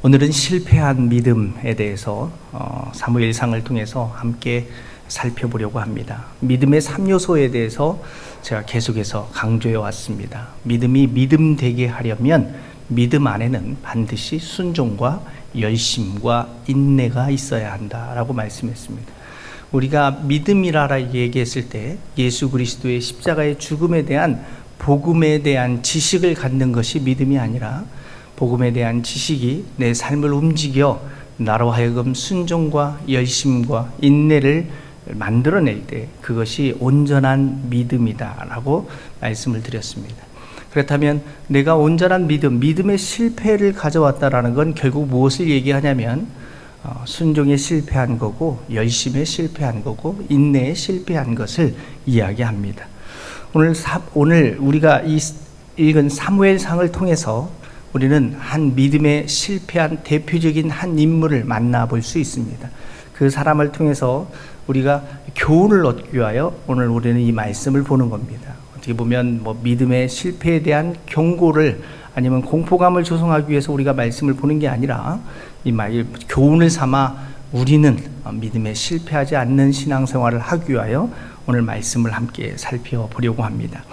오늘은 실패한 믿음에 대해서 사무엘상을 통해서 함께 살펴보려고 합니다. 믿음의 3요소에 대해서 제가 계속해서 강조해 왔습니다. 믿음이 믿음 되게 하려면 믿음 안에는 반드시 순종과 열심과 인내가 있어야 한다라고 말씀했습니다. 우리가 믿음이라 얘기했을 때 예수 그리스도의 십자가의 죽음에 대한 복음에 대한 지식을 갖는 것이 믿음이 아니라 복음에 대한 지식이 내 삶을 움직여 나로 하여금 순종과 열심과 인내를 만들어낼 때 그것이 온전한 믿음이다라고 말씀을 드렸습니다. 그렇다면 내가 온전한 믿음의 실패를 가져왔다라는 건 결국 무엇을 얘기하냐면 순종에 실패한 거고 열심에 실패한 거고 인내에 실패한 것을 이야기합니다. 오늘 우리가 읽은 사무엘상을 통해서 우리는 한 믿음에 실패한 대표적인 한 인물을 만나볼 수 있습니다. 그 사람을 통해서 우리가 교훈을 얻기 위하여 오늘 우리는 이 말씀을 보는 겁니다. 어떻게 보면 믿음의 실패에 대한 경고를 아니면 공포감을 조성하기 위해서 우리가 말씀을 보는 게 아니라 교훈을 삼아 우리는 믿음에 실패하지 않는 신앙생활을 하기 위하여 오늘 말씀을 함께 살펴보려고 합니다.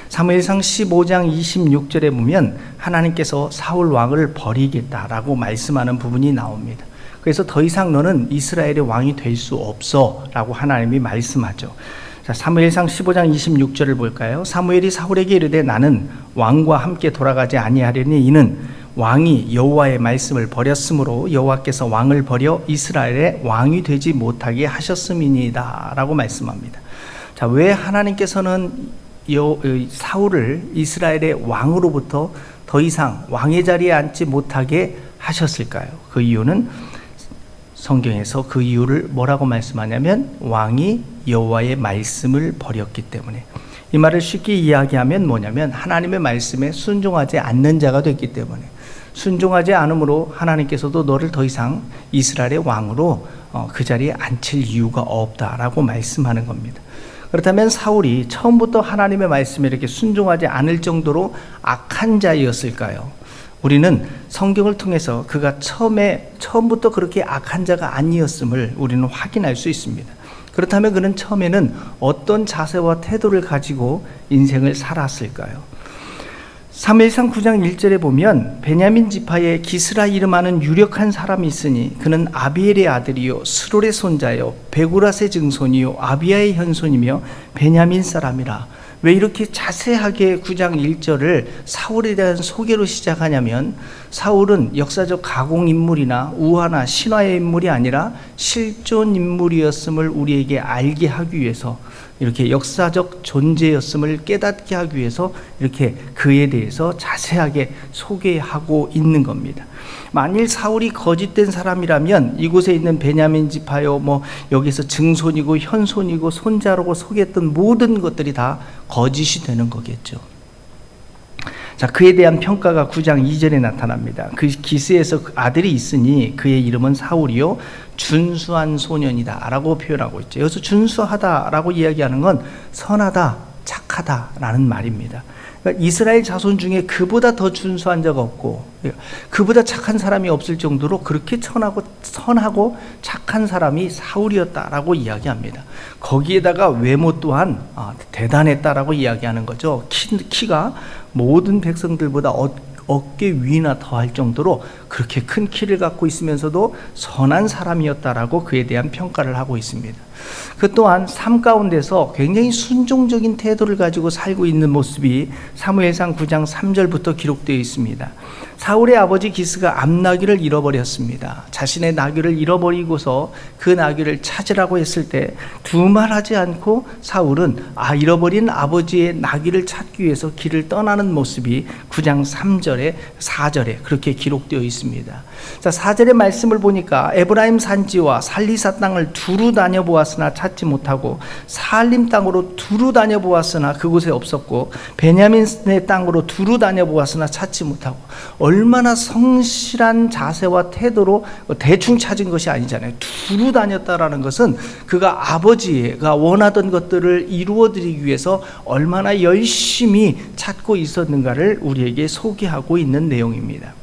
사무엘상 15장 26절에 보면 하나님께서 사울 왕을 버리겠다라고 말씀하는 부분이 나옵니다. 그래서 더 이상 너는 이스라엘의 왕이 될 수 없어 라고 하나님이 말씀하죠. 자, 사무엘상 15장 26절을 볼까요? 사무엘이 사울에게 이르되 나는 왕과 함께 돌아가지 아니하려니 이는 왕이 여호와의 말씀을 버렸으므로 여호와께서 왕을 버려 이스라엘의 왕이 되지 못하게 하셨음이니이다 라고 말씀합니다. 자, 왜 하나님께서는 사울을 이스라엘의 왕으로부터 더 이상 왕의 자리에 앉지 못하게 하셨을까요? 그 이유는 성경에서 그 이유를 뭐라고 말씀하냐면 왕이 여호와의 말씀을 버렸기 때문에, 이 말을 쉽게 이야기하면 뭐냐면 하나님의 말씀에 순종하지 않는 자가 됐기 때문에, 순종하지 않으므로 하나님께서도 너를 더 이상 이스라엘의 왕으로 그 자리에 앉힐 이유가 없다라고 말씀하는 겁니다. 그렇다면 사울이 처음부터 하나님의 말씀에 이렇게 순종하지 않을 정도로 악한 자였을까요? 우리는 성경을 통해서 그가 처음부터 그렇게 악한 자가 아니었음을 우리는 확인할 수 있습니다. 그렇다면 그는 처음에는 어떤 자세와 태도를 가지고 인생을 살았을까요? 사무엘상 9장 1절에 보면 베냐민 지파에 기스라 이름하는 유력한 사람이 있으니 그는 아비엘의 아들이요 스롤의 손자요 베구랏의 증손이요 아비야의 현손이며 베냐민 사람이라. 왜 이렇게 자세하게 9장 1절을 사울에 대한 소개로 시작하냐면 사울은 역사적 가공 인물이나 우화나 신화의 인물이 아니라 실존 인물이었음을 우리에게 알게 하기 위해서, 이렇게 역사적 존재였음을 깨닫게 하기 위해서 이렇게 그에 대해서 자세하게 소개하고 있는 겁니다. 만일 사울이 거짓된 사람이라면 이곳에 있는 베냐민 지파요 여기서 증손이고 현손이고 손자라고 소개했던 모든 것들이 다 거짓이 되는 거겠죠. 자, 그에 대한 평가가 9장 2절에 나타납니다. 그 기스에서 아들이 있으니 그의 이름은 사울이요 준수한 소년이다 라고 표현하고 있죠. 여기서 준수하다 라고 이야기하는 건 선하다, 착하다 라는 말입니다. 그러니까 이스라엘 자손 중에 그보다 더 준수한 자가 없고 그보다 착한 사람이 없을 정도로 그렇게 선하고 착한 사람이 사울이었다라고 이야기합니다. 거기에다가 외모 또한 대단했다라고 이야기하는 거죠. 키가 모든 백성들보다 어깨 위나 더할 정도로 그렇게 큰 키를 갖고 있으면서도 선한 사람이었다라고 그에 대한 평가를 하고 있습니다. 그 또한 삶 가운데서 굉장히 순종적인 태도를 가지고 살고 있는 모습이 사무엘상 9장 3절부터 기록되어 있습니다. 사울의 아버지 기스가 암나귀를 잃어버렸습니다. 자신의 나귀를 잃어버리고서 그 나귀를 찾으라고 했을 때 두말하지 않고 사울은 잃어버린 아버지의 나귀를 찾기 위해서 길을 떠나는 모습이 9장 3절에 4절에 그렇게 기록되어 있습니다. 자, 4절의 말씀을 보니까 에브라임 산지와 살리사 땅을 두루 다녀보았으나 찾지 못하고 사알림 땅으로 두루 다녀보았으나 그곳에 없었고 베냐민의 땅으로 두루 다녀보았으나 찾지 못하고, 얼마나 성실한 자세와 태도로 대충 찾은 것이 아니잖아요. 두루 다녔다라는 것은 그가 아버지가 원하던 것들을 이루어드리기 위해서 얼마나 열심히 찾고 있었는가를 우리에게 소개하고 있는 내용입니다.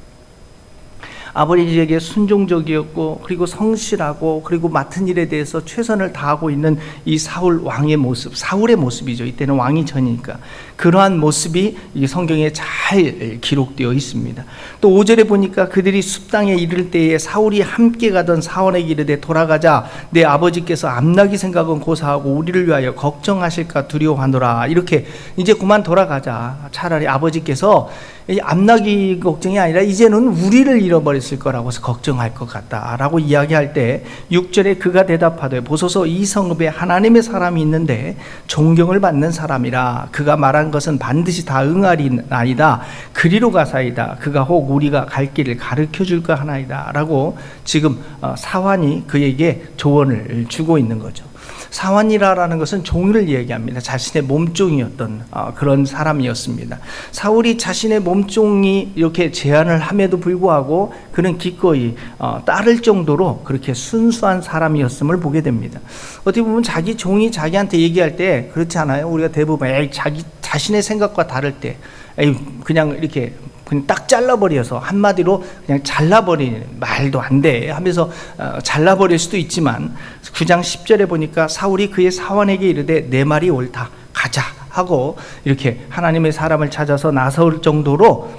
아버지에게 순종적이었고, 그리고 성실하고, 그리고 맡은 일에 대해서 최선을 다하고 있는 이 사울 왕의 모습, 사울의 모습이죠. 이때는 왕이 전이니까. 그러한 모습이 이 성경에 잘 기록되어 있습니다. 또 5절에 보니까 그들이 숲땅에 이를 때에 사울이 함께 가던 사원에게 이르되 돌아가자, 내 아버지께서 암나기 생각은 고사하고 우리를 위하여 걱정하실까 두려워하노라. 이렇게 이제 그만 돌아가자. 차라리 아버지께서 이 암나기 걱정이 아니라 이제는 우리를 잃어버렸을 거라고 해서 걱정할 것 같다라고 이야기할 때 6절에 그가 대답하되 보소서 이 성읍에 하나님의 사람이 있는데 존경을 받는 사람이라. 그가 말한 것은 반드시 다 응하리나이다. 그리로 가사이다. 그가 혹 우리가 갈 길을 가르쳐 줄까 하나이다 라고 지금 사환이 그에게 조언을 주고 있는 거죠. 사환이라는 것은 종을 얘기합니다. 자신의 몸종이었던 그런 사람이었습니다. 사울이 자신의 몸종이 이렇게 제안을 함에도 불구하고 그는 기꺼이 따를 정도로 그렇게 순수한 사람이었음을 보게 됩니다. 어떻게 보면 자기 종이 자기한테 얘기할 때 그렇지 않아요? 우리가 대부분 자신의 생각과 다를 때 그냥 이렇게 그냥 딱 잘라버려서 한마디로 그냥 잘라버리는, 말도 안 돼 하면서 잘라버릴 수도 있지만 9장 10절에 보니까 사울이 그의 사환에게 이르되 내 말이 옳다 가자 하고 이렇게 하나님의 사람을 찾아서 나설 정도로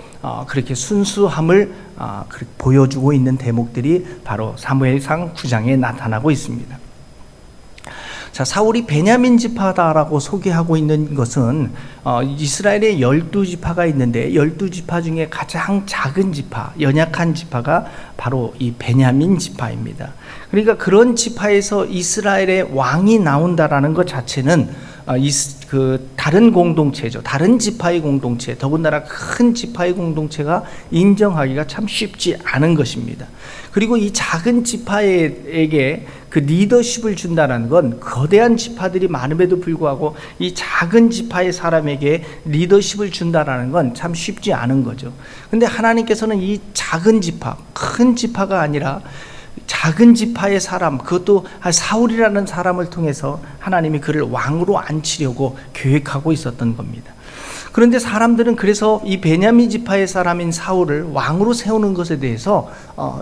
그렇게 순수함을 보여주고 있는 대목들이 바로 사무엘상 9장에 나타나고 있습니다. 자, 사울이 베냐민 지파다라고 소개하고 있는 것은 이스라엘에 12지파가 있는데 12지파 중에 가장 작은 지파, 연약한 지파가 바로 이 베냐민 지파입니다. 그러니까 그런 지파에서 이스라엘의 왕이 나온다라는 것 자체는 다른 공동체죠. 다른 지파의 공동체, 더군다나 큰 지파의 공동체가 인정하기가 참 쉽지 않은 것입니다. 그리고 이 작은 지파에게 그 리더십을 준다는 건 거대한 지파들이 많음에도 불구하고 이 작은 지파의 사람에게 리더십을 준다는 건 참 쉽지 않은 거죠. 근데 하나님께서는 이 작은 지파, 큰 지파가 아니라 작은 지파의 사람, 그것도 사울이라는 사람을 통해서 하나님이 그를 왕으로 앉히려고 계획하고 있었던 겁니다. 그런데 사람들은 그래서 이 베냐민 지파의 사람인 사울을 왕으로 세우는 것에 대해서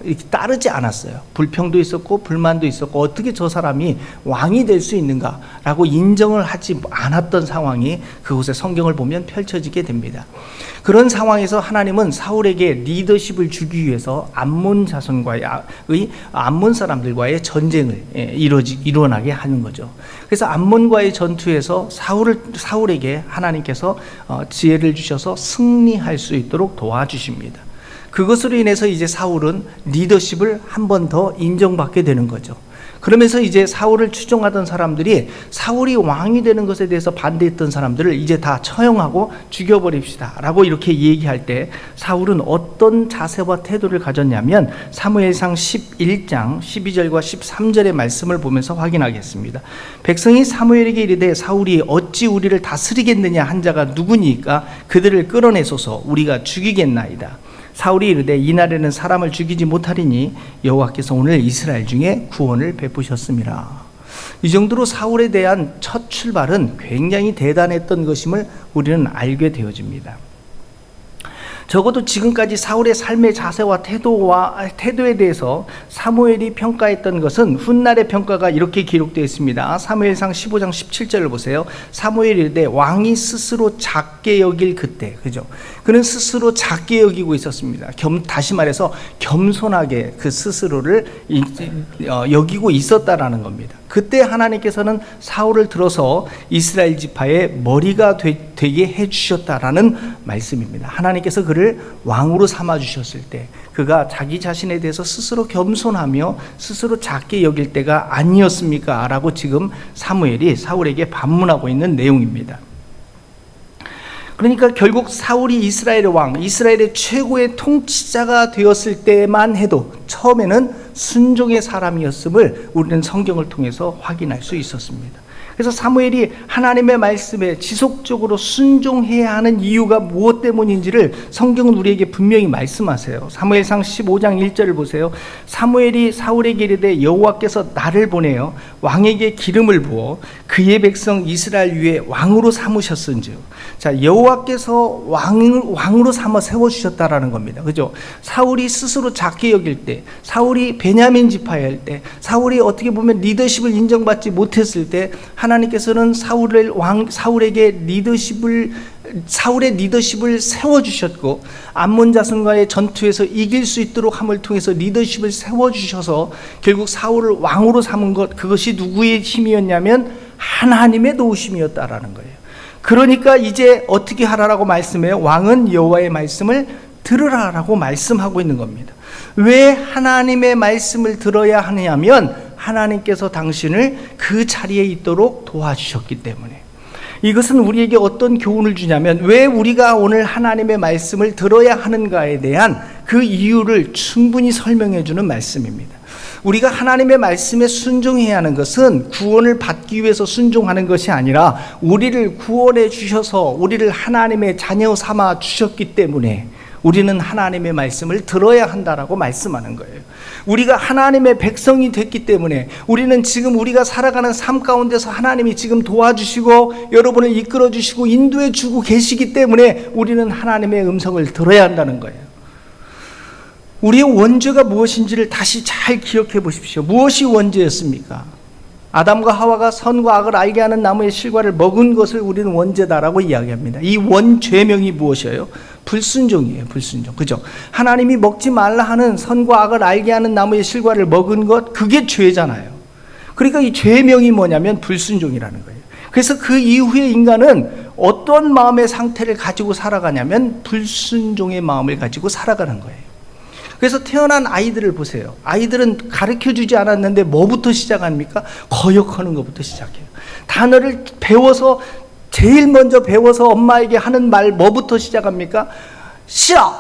이렇게 따르지 않았어요. 불평도 있었고 불만도 있었고 어떻게 저 사람이 왕이 될 수 있는가라고 인정을 하지 않았던 상황이 그곳에 성경을 보면 펼쳐지게 됩니다. 그런 상황에서 하나님은 사울에게 리더십을 주기 위해서 암몬 자손과의 암몬 사람들과의 전쟁을 일어나게 하는 거죠. 그래서 암몬과의 전투에서 사울에게 하나님께서 지혜를 주셔서 승리할 수 있도록 도와주십니다. 그것으로 인해서 이제 사울은 리더십을 한 번 더 인정받게 되는 거죠. 그러면서 이제 사울을 추종하던 사람들이 사울이 왕이 되는 것에 대해서 반대했던 사람들을 이제 다 처형하고 죽여버립시다 라고 이렇게 얘기할 때 사울은 어떤 자세와 태도를 가졌냐면 사무엘상 11장 12절과 13절의 말씀을 보면서 확인하겠습니다. 백성이 사무엘에게 이르되 사울이 어찌 우리를 다스리겠느냐 한 자가 누구니까 그들을 끌어내소서 우리가 죽이겠나이다. 사울이 이르되 이날에는 사람을 죽이지 못하리니 여호와께서 오늘 이스라엘 중에 구원을 베푸셨음이라. 이 정도로 사울에 대한 첫 출발은 굉장히 대단했던 것임을 우리는 알게 되어집니다. 적어도 지금까지 사울의 삶의 자세와 태도에 대해서 사무엘이 평가했던 것은 훗날의 평가가 이렇게 기록되어 있습니다. 사무엘상 15장 17절을 보세요. 사무엘이 이르되 왕이 스스로 작게 여길 그때, 그죠? 그는 스스로 작게 여기고 있었습니다. 다시 말해서 겸손하게 그 스스로를 여기고 있었다라는 겁니다. 그때 하나님께서는 사울을 들어서 이스라엘 지파의 머리가 되게 해주셨다라는 말씀입니다. 하나님께서 그를 왕으로 삼아주셨을 때 그가 자기 자신에 대해서 스스로 겸손하며 스스로 작게 여길 때가 아니었습니까? 라고 지금 사무엘이 사울에게 반문하고 있는 내용입니다. 그러니까 결국 사울이 이스라엘의 왕, 이스라엘의 최고의 통치자가 되었을 때만 해도 처음에는 순종의 사람이었음을 우리는 성경을 통해서 확인할 수 있었습니다. 그래서 사무엘이 하나님의 말씀에 지속적으로 순종해야 하는 이유가 무엇 때문인지를 성경은 우리에게 분명히 말씀하세요. 사무엘상 15장 1절을 보세요. 사무엘이 사울에게 이르되 여호와께서 나를 보내어 왕에게 기름을 부어 그의 백성 이스라엘 위에 왕으로 삼으셨은즉, 자, 여호와께서 왕으로 삼아 세워주셨다라는 겁니다. 그죠? 사울이 스스로 작게 여길 때, 사울이 베냐민 지파일 때, 사울이 어떻게 보면 리더십을 인정받지 못했을 때 하나님께서는 사울의 리더십을 세워주셨고, 암몬 자손과의 전투에서 이길 수 있도록 함을 통해서 리더십을 세워주셔서 결국 사울을 왕으로 삼은 것, 그것이 누구의 힘이었냐면 하나님의 도우심이었다라는 거예요. 그러니까 이제 어떻게 하라라고 말씀해요? 왕은 여호와의 말씀을 들으라라고 말씀하고 있는 겁니다. 왜 하나님의 말씀을 들어야 하냐면 하나님께서 당신을 그 자리에 있도록 도와주셨기 때문에. 이것은 우리에게 어떤 교훈을 주냐면, 왜 우리가 오늘 하나님의 말씀을 들어야 하는가에 대한 그 이유를 충분히 설명해 주는 말씀입니다. 우리가 하나님의 말씀에 순종해야 하는 것은 구원을 받기 위해서 순종하는 것이 아니라 우리를 구원해 주셔서 우리를 하나님의 자녀 삼아 주셨기 때문에 우리는 하나님의 말씀을 들어야 한다라고 말씀하는 거예요. 우리가 하나님의 백성이 됐기 때문에 우리는 지금 우리가 살아가는 삶 가운데서 하나님이 지금 도와주시고 여러분을 이끌어 주시고 인도해 주고 계시기 때문에 우리는 하나님의 음성을 들어야 한다는 거예요. 우리의 원죄가 무엇인지를 다시 잘 기억해 보십시오. 무엇이 원죄였습니까? 아담과 하와가 선과 악을 알게 하는 나무의 실과를 먹은 것을 우리는 원죄다라고 이야기합니다. 이 원죄명이 무엇이에요? 불순종이에요. 불순종. 그죠? 하나님이 먹지 말라 하는 선과 악을 알게 하는 나무의 실과를 먹은 것, 그게 죄잖아요. 그러니까 이 죄명이 뭐냐면 불순종이라는 거예요. 그래서 그 이후에 인간은 어떤 마음의 상태를 가지고 살아가냐면 불순종의 마음을 가지고 살아가는 거예요. 그래서 태어난 아이들을 보세요. 아이들은 가르쳐주지 않았는데 뭐부터 시작합니까? 거역하는 것부터 시작해요. 단어를 배워서, 제일 먼저 배워서 엄마에게 하는 말 뭐부터 시작합니까? 싫어,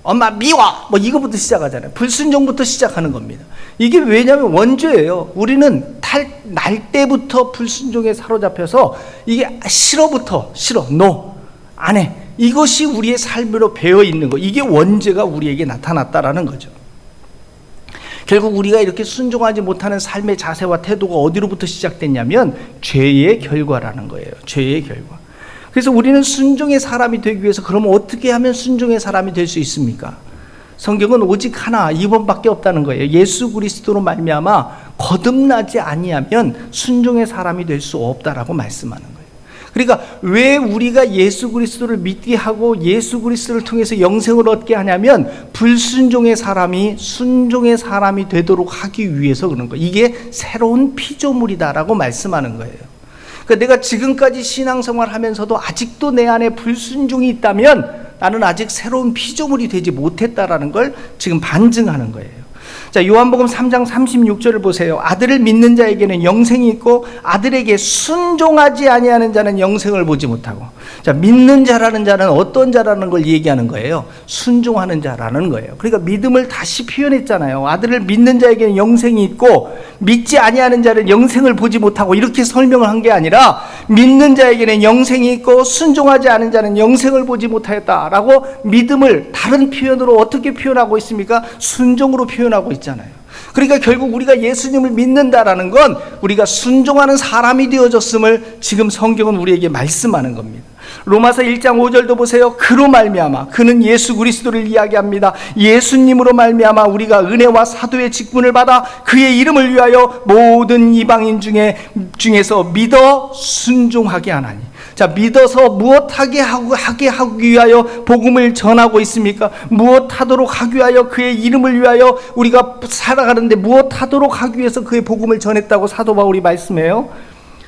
엄마 미워, 뭐 이거부터 시작하잖아요. 불순종부터 시작하는 겁니다. 이게 왜냐하면 원죄예요. 우리는 날 때부터 불순종에 사로잡혀서 이게 싫어부터, 싫어, no, 안 해, 이것이 우리의 삶으로 배어 있는 거, 이게 원죄가 우리에게 나타났다라는 거죠. 결국 우리가 이렇게 순종하지 못하는 삶의 자세와 태도가 어디로부터 시작됐냐면 죄의 결과라는 거예요. 죄의 결과. 그래서 우리는 순종의 사람이 되기 위해서, 그러면 어떻게 하면 순종의 사람이 될 수 있습니까? 성경은 오직 하나, 이번밖에 없다는 거예요. 예수 그리스도로 말미암아 거듭나지 아니하면 순종의 사람이 될 수 없다라고 말씀하는 거예요. 그러니까 왜 우리가 예수 그리스도를 믿게 하고 예수 그리스도를 통해서 영생을 얻게 하냐면 불순종의 사람이 순종의 사람이 되도록 하기 위해서 그런 거예요. 이게 새로운 피조물이다라고 말씀하는 거예요. 그러니까 내가 지금까지 신앙생활 하면서도 아직도 내 안에 불순종이 있다면 나는 아직 새로운 피조물이 되지 못했다라는 걸 지금 반증하는 거예요. 자, 요한복음 3장 36절을 보세요. 아들을 믿는 자에게는 영생이 있고 아들에게 순종하지 아니하는 자는 영생을 보지 못하고. 자, 믿는 자라는 자는 어떤 자라는 걸 얘기하는 거예요? 순종하는 자라는 거예요. 그러니까 믿음을 다시 표현했잖아요. 아들을 믿는 자에게는 영생이 있고 믿지 아니하는 자는 영생을 보지 못하고, 이렇게 설명을 한 게 아니라 믿는 자에게는 영생이 있고 순종하지 않은 자는 영생을 보지 못하였다라고 믿음을 다른 표현으로 어떻게 표현하고 있습니까? 순종으로 표현하고 있잖아요. 그러니까 결국 우리가 예수님을 믿는다라는 건 우리가 순종하는 사람이 되어졌음을 지금 성경은 우리에게 말씀하는 겁니다. 로마서 1장 5절도 보세요. 그로 말미암아, 그는 예수 그리스도를 이야기합니다. 예수님으로 말미암아 우리가 은혜와 사도의 직분을 받아 그의 이름을 위하여 모든 이방인 중에서 믿어 순종하게 하나니. 자, 믿어서 무엇하게 하기 위하여 복음을 전하고 있습니까? 무엇하도록 하기 위하여 그의 이름을 위하여 우리가 살아가는데 무엇하도록 하기 위해서 그의 복음을 전했다고 사도 바울이 말씀해요?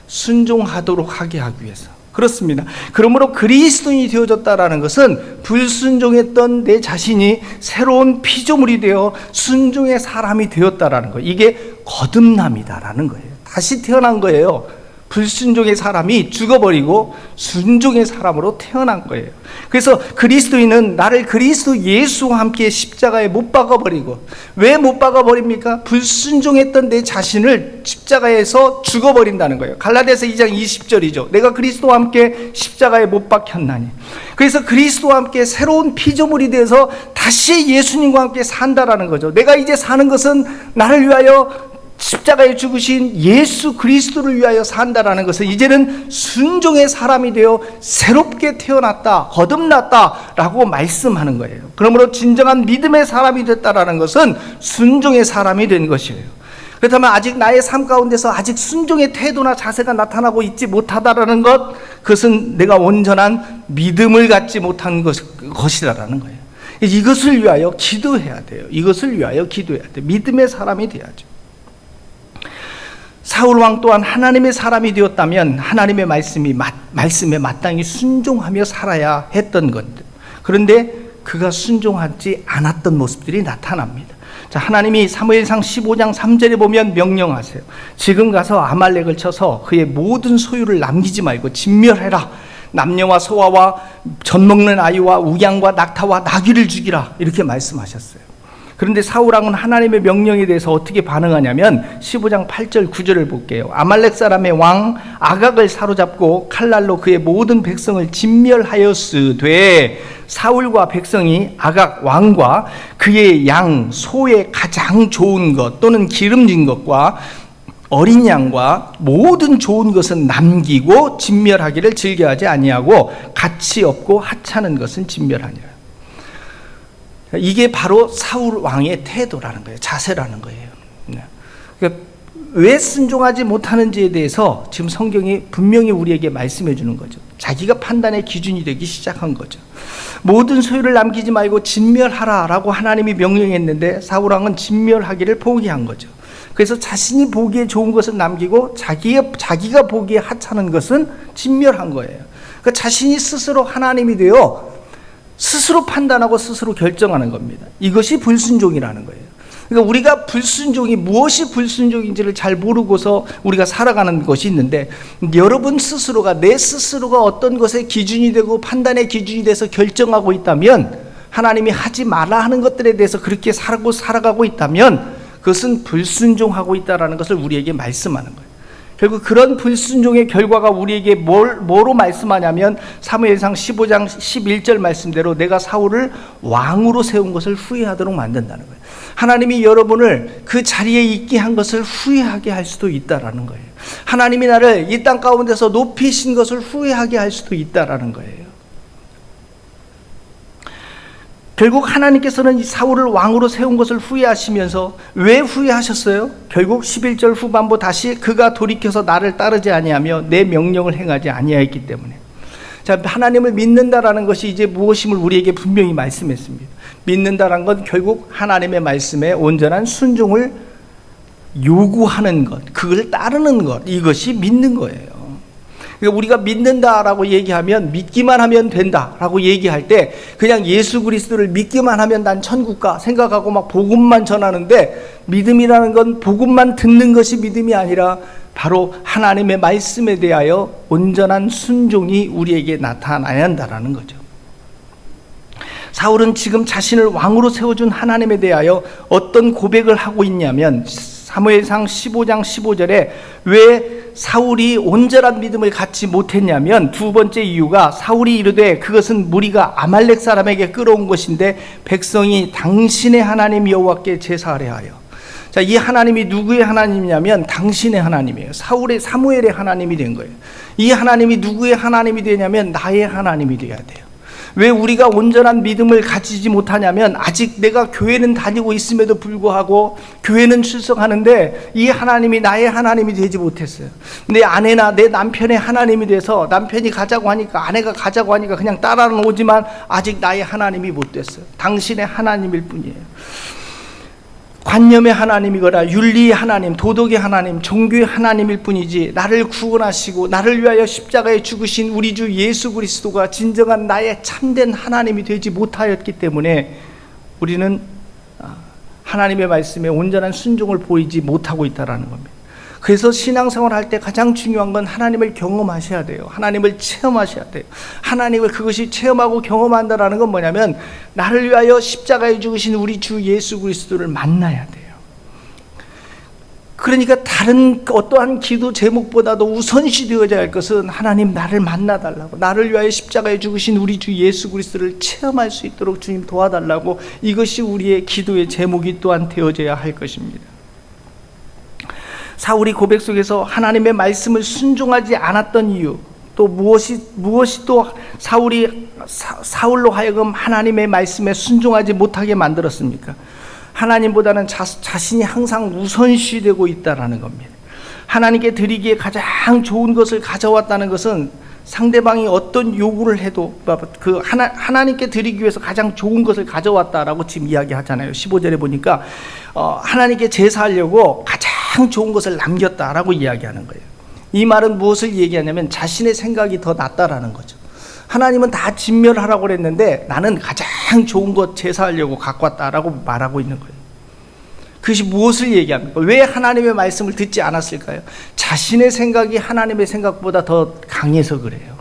순종하도록 하게 하기 위해서. 그렇습니다. 그러므로 그리스도인이 되어졌다라는 것은 불순종했던 내 자신이 새로운 피조물이 되어 순종의 사람이 되었다라는 거예요. 이게 거듭남이다라는 거예요. 다시 태어난 거예요. 불순종의 사람이 죽어버리고 순종의 사람으로 태어난 거예요. 그래서 그리스도인은 나를 그리스도 예수와 함께 십자가에 못 박아버리고, 왜 못 박아버립니까? 불순종했던 내 자신을 십자가에서 죽어버린다는 거예요. 갈라디아서 2장 20절이죠. 내가 그리스도와 함께 십자가에 못 박혔나니. 그래서 그리스도와 함께 새로운 피조물이 돼서 다시 예수님과 함께 산다라는 거죠. 내가 이제 사는 것은 나를 위하여 십자가에 죽으신 예수 그리스도를 위하여 산다라는 것은 이제는 순종의 사람이 되어 새롭게 태어났다, 거듭났다 라고 말씀하는 거예요. 그러므로 진정한 믿음의 사람이 됐다라는 것은 순종의 사람이 된 것이에요. 그렇다면 아직 나의 삶 가운데서 아직 순종의 태도나 자세가 나타나고 있지 못하다라는 것, 그것은 내가 온전한 믿음을 갖지 못한 것이라는 거예요. 이것을 위하여 기도해야 돼요. 이것을 위하여 기도해야 돼요. 믿음의 사람이 돼야죠. 사울 왕 또한 하나님의 사람이 되었다면 하나님의 말씀에 마땅히 순종하며 살아야 했던 건데, 그런데 그가 순종하지 않았던 모습들이 나타납니다. 자, 하나님이 사무엘상 15장 3절에 보면 명령하세요. 지금 가서 아말렉을 쳐서 그의 모든 소유를 남기지 말고 진멸해라. 남녀와 소아와 젖먹는 아이와 우양과 낙타와 나귀를 죽이라. 이렇게 말씀하셨어요. 그런데 사울왕은 하나님의 명령에 대해서 어떻게 반응하냐면 15장 8절 9절을 볼게요. 아말렉 사람의 왕 아각을 사로잡고 칼날로 그의 모든 백성을 진멸하였으되, 사울과 백성이 아각 왕과 그의 양 소의 가장 좋은 것 또는 기름진 것과 어린 양과 모든 좋은 것은 남기고 진멸하기를 즐겨하지 아니하고 가치 없고 하찮은 것은 진멸하니라. 이게 바로 사울 왕의 태도라는 거예요. 자세라는 거예요. 그러니까 왜 순종하지 못하는지에 대해서 지금 성경이 분명히 우리에게 말씀해 주는 거죠. 자기가 판단의 기준이 되기 시작한 거죠. 모든 소유를 남기지 말고 진멸하라 라고 하나님이 명령했는데 사울 왕은 진멸하기를 포기한 거죠. 그래서 자신이 보기에 좋은 것은 남기고 자기가 보기에 하찮은 것은 진멸한 거예요. 그러니까 자신이 스스로 하나님이 되어 스스로 판단하고 스스로 결정하는 겁니다. 이것이 불순종이라는 거예요. 그러니까 우리가 불순종이 무엇이 불순종인지를 잘 모르고서 우리가 살아가는 것이 있는데, 여러분 스스로가 내 스스로가 어떤 것의 기준이 되고 판단의 기준이 돼서 결정하고 있다면, 하나님이 하지 말라 하는 것들에 대해서 그렇게 살아가고 있다면 그것은 불순종하고 있다는 것을 우리에게 말씀하는 거예요. 결국 그런 불순종의 결과가 우리에게 뭐로 말씀하냐면 사무엘상 15장 11절 말씀대로 내가 사울을 왕으로 세운 것을 후회하도록 만든다는 거예요. 하나님이 여러분을 그 자리에 있게 한 것을 후회하게 할 수도 있다라는 거예요. 하나님이 나를 이 땅 가운데서 높이신 것을 후회하게 할 수도 있다라는 거예요. 결국 하나님께서는 사울을 왕으로 세운 것을 후회하시면서, 왜 후회하셨어요? 결국 11절 후반부 다시 그가 돌이켜서 나를 따르지 아니하며 내 명령을 행하지 아니하였기 때문에. 자, 하나님을 믿는다라는 것이 이제 무엇임을 우리에게 분명히 말씀했습니다. 믿는다라는 건 결국 하나님의 말씀에 온전한 순종을 요구하는 것, 그걸 따르는 것, 이것이 믿는 거예요. 그러니까 우리가 믿는다라고 얘기하면 믿기만 하면 된다라고 얘기할 때 그냥 예수 그리스도를 믿기만 하면 난 천국 가 생각하고 막 복음만 전하는데, 믿음이라는 건 복음만 듣는 것이 믿음이 아니라 바로 하나님의 말씀에 대하여 온전한 순종이 우리에게 나타나야 한다라는 거죠. 사울은 지금 자신을 왕으로 세워준 하나님에 대하여 어떤 고백을 하고 있냐면, 사무엘상 15장 15절에 왜 사울이 온전한 믿음을 갖지 못했냐면, 두 번째 이유가 사울이 이르되 그것은 무리가 아말렉 사람에게 끌어온 것인데 백성이 당신의 하나님 여호와께 제사하려 하여. 자, 이 하나님이 누구의 하나님이냐면 당신의 하나님이에요. 사무엘의 하나님이 된 거예요. 이 하나님이 누구의 하나님이 되냐면 나의 하나님이 되어야 돼요. 왜 우리가 온전한 믿음을 가지지 못하냐면, 아직 내가 교회는 다니고 있음에도 불구하고 교회는 출석하는데 이 하나님이 나의 하나님이 되지 못했어요. 내 아내나 내 남편의 하나님이 돼서 남편이 가자고 하니까, 아내가 가자고 하니까 그냥 따라는 오지만 아직 나의 하나님이 못 됐어요. 당신의 하나님일 뿐이에요. 관념의 하나님이거나 윤리의 하나님, 도덕의 하나님, 종교의 하나님일 뿐이지, 나를 구원하시고 나를 위하여 십자가에 죽으신 우리 주 예수 그리스도가 진정한 나의 참된 하나님이 되지 못하였기 때문에 우리는 하나님의 말씀에 온전한 순종을 보이지 못하고 있다는 겁니다. 그래서 신앙생활 할 때 가장 중요한 건 하나님을 경험하셔야 돼요. 하나님을 체험하셔야 돼요. 하나님을 그것이 체험하고 경험한다라는 건 뭐냐면 나를 위하여 십자가에 죽으신 우리 주 예수 그리스도를 만나야 돼요. 그러니까 다른 어떠한 기도 제목보다도 우선시 되어야 할 것은 하나님 나를 만나달라고, 나를 위하여 십자가에 죽으신 우리 주 예수 그리스도를 체험할 수 있도록 주님 도와달라고, 이것이 우리의 기도의 제목이 또한 되어져야 할 것입니다. 사울이 고백 속에서 하나님의 말씀을 순종하지 않았던 이유, 또 무엇이 또 사울로 하여금 하나님의 말씀에 순종하지 못하게 만들었습니까? 하나님보다는 자신이 항상 우선시되고 있다라는 겁니다. 하나님께 드리기에 가장 좋은 것을 가져왔다는 것은 상대방이 어떤 요구를 해도 하나님께 드리기 위해서 가장 좋은 것을 가져왔다라고 지금 이야기하잖아요. 15절에 보니까 하나님께 제사하려고 가장 좋은 것을 남겼다라고 이야기하는 거예요. 이 말은 무엇을 얘기하냐면 자신의 생각이 더 낫다라는 거죠. 하나님은 다 진멸하라고 그랬는데 나는 가장 좋은 것 제사하려고 갖고 왔다라고 말하고 있는 거예요. 그것이 무엇을 얘기합니까? 왜 하나님의 말씀을 듣지 않았을까요? 자신의 생각이 하나님의 생각보다 더 강해서 그래요.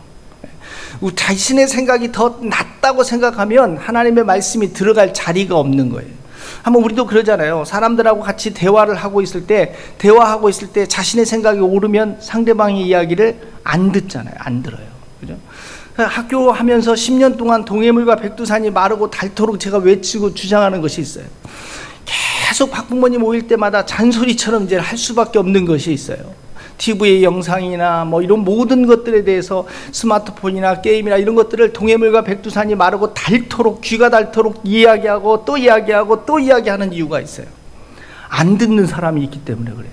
자신의 생각이 더 낫다고 생각하면 하나님의 말씀이 들어갈 자리가 없는 거예요. 한번 우리도 그러잖아요. 사람들하고 같이 대화하고 있을 때 자신의 생각이 오르면 상대방의 이야기를 안 듣잖아요. 안 들어요. 그죠? 학교 하면서 10년 동안 동해물과 백두산이 마르고 닳도록 제가 외치고 주장하는 것이 있어요. 계속 학부모님 모일 때마다 잔소리처럼 이제 할 수밖에 없는 것이 있어요. TV의 영상이나 뭐 이런 모든 것들에 대해서 스마트폰이나 게임이나 이런 것들을 동해물과 백두산이 마르고 닳도록, 귀가 닳도록 이야기하고 또 이야기하고 또 이야기하는 이유가 있어요. 안 듣는 사람이 있기 때문에 그래요.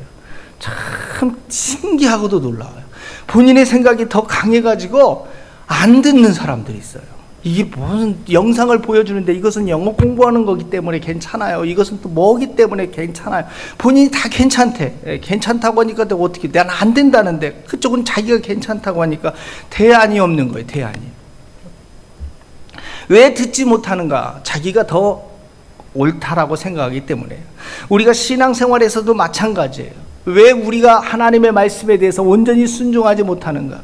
참 신기하고도 놀라워요. 본인의 생각이 더 강해가지고 안 듣는 사람들이 있어요. 이게 무슨 영상을 보여주는데 이것은 영어 공부하는 거기 때문에 괜찮아요. 이것은 또 뭐기 때문에 괜찮아요. 본인이 다 괜찮대. 괜찮다고 하니까 내가 어떻게, 나는 안 된다는데 그쪽은 자기가 괜찮다고 하니까 대안이 없는 거예요. 대안이. 왜 듣지 못하는가? 자기가 더 옳다라고 생각하기 때문에. 우리가 신앙생활에서도 마찬가지예요. 왜 우리가 하나님의 말씀에 대해서 온전히 순종하지 못하는가?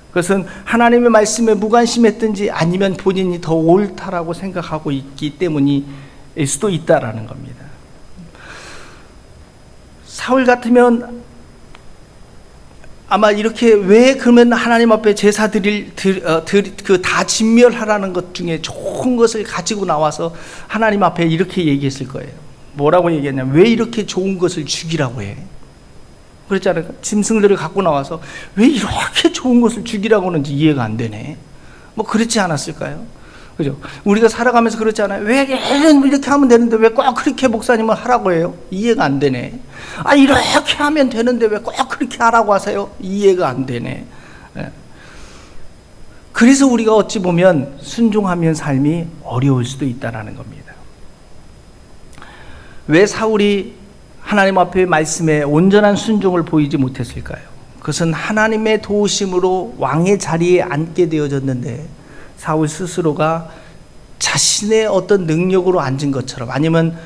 그것은 하나님의 말씀에 무관심했든지 아니면 본인이 더 옳다라고 생각하고 있기 때문일 수도 있다라는 겁니다. 사울 같으면 아마 이렇게 왜 그러면 하나님 앞에 제사 다 진멸하라는 것 중에 좋은 것을 가지고 나와서 하나님 앞에 이렇게 얘기했을 거예요. 뭐라고 얘기했냐면 왜 이렇게 좋은 것을 죽이라고 해? 그랬잖아요. 짐승들을 갖고 나와서 왜 이렇게 좋은 것을 죽이라고 하는지 이해가 안 되네. 뭐 그렇지 않았을까요? 그죠? 우리가 살아가면서 그렇잖아요. 왜 이렇게 하면 되는데 왜 꼭 그렇게 목사님은 하라고 해요? 이해가 안 되네. 아, 이렇게 하면 되는데 왜 꼭 그렇게 하라고 하세요? 이해가 안 되네. 그래서 우리가 어찌 보면 순종하면 삶이 어려울 수도 있다는 겁니다. 왜 사울이 하나님 앞에 말씀에 온전한 순종을 보이지 못했을까요? 그것은 하나님의 도우심으로 왕의 자리에 앉게 되어졌는데 사울 스스로가 자신의 어떤 능력으로 앉은 것처럼 아니면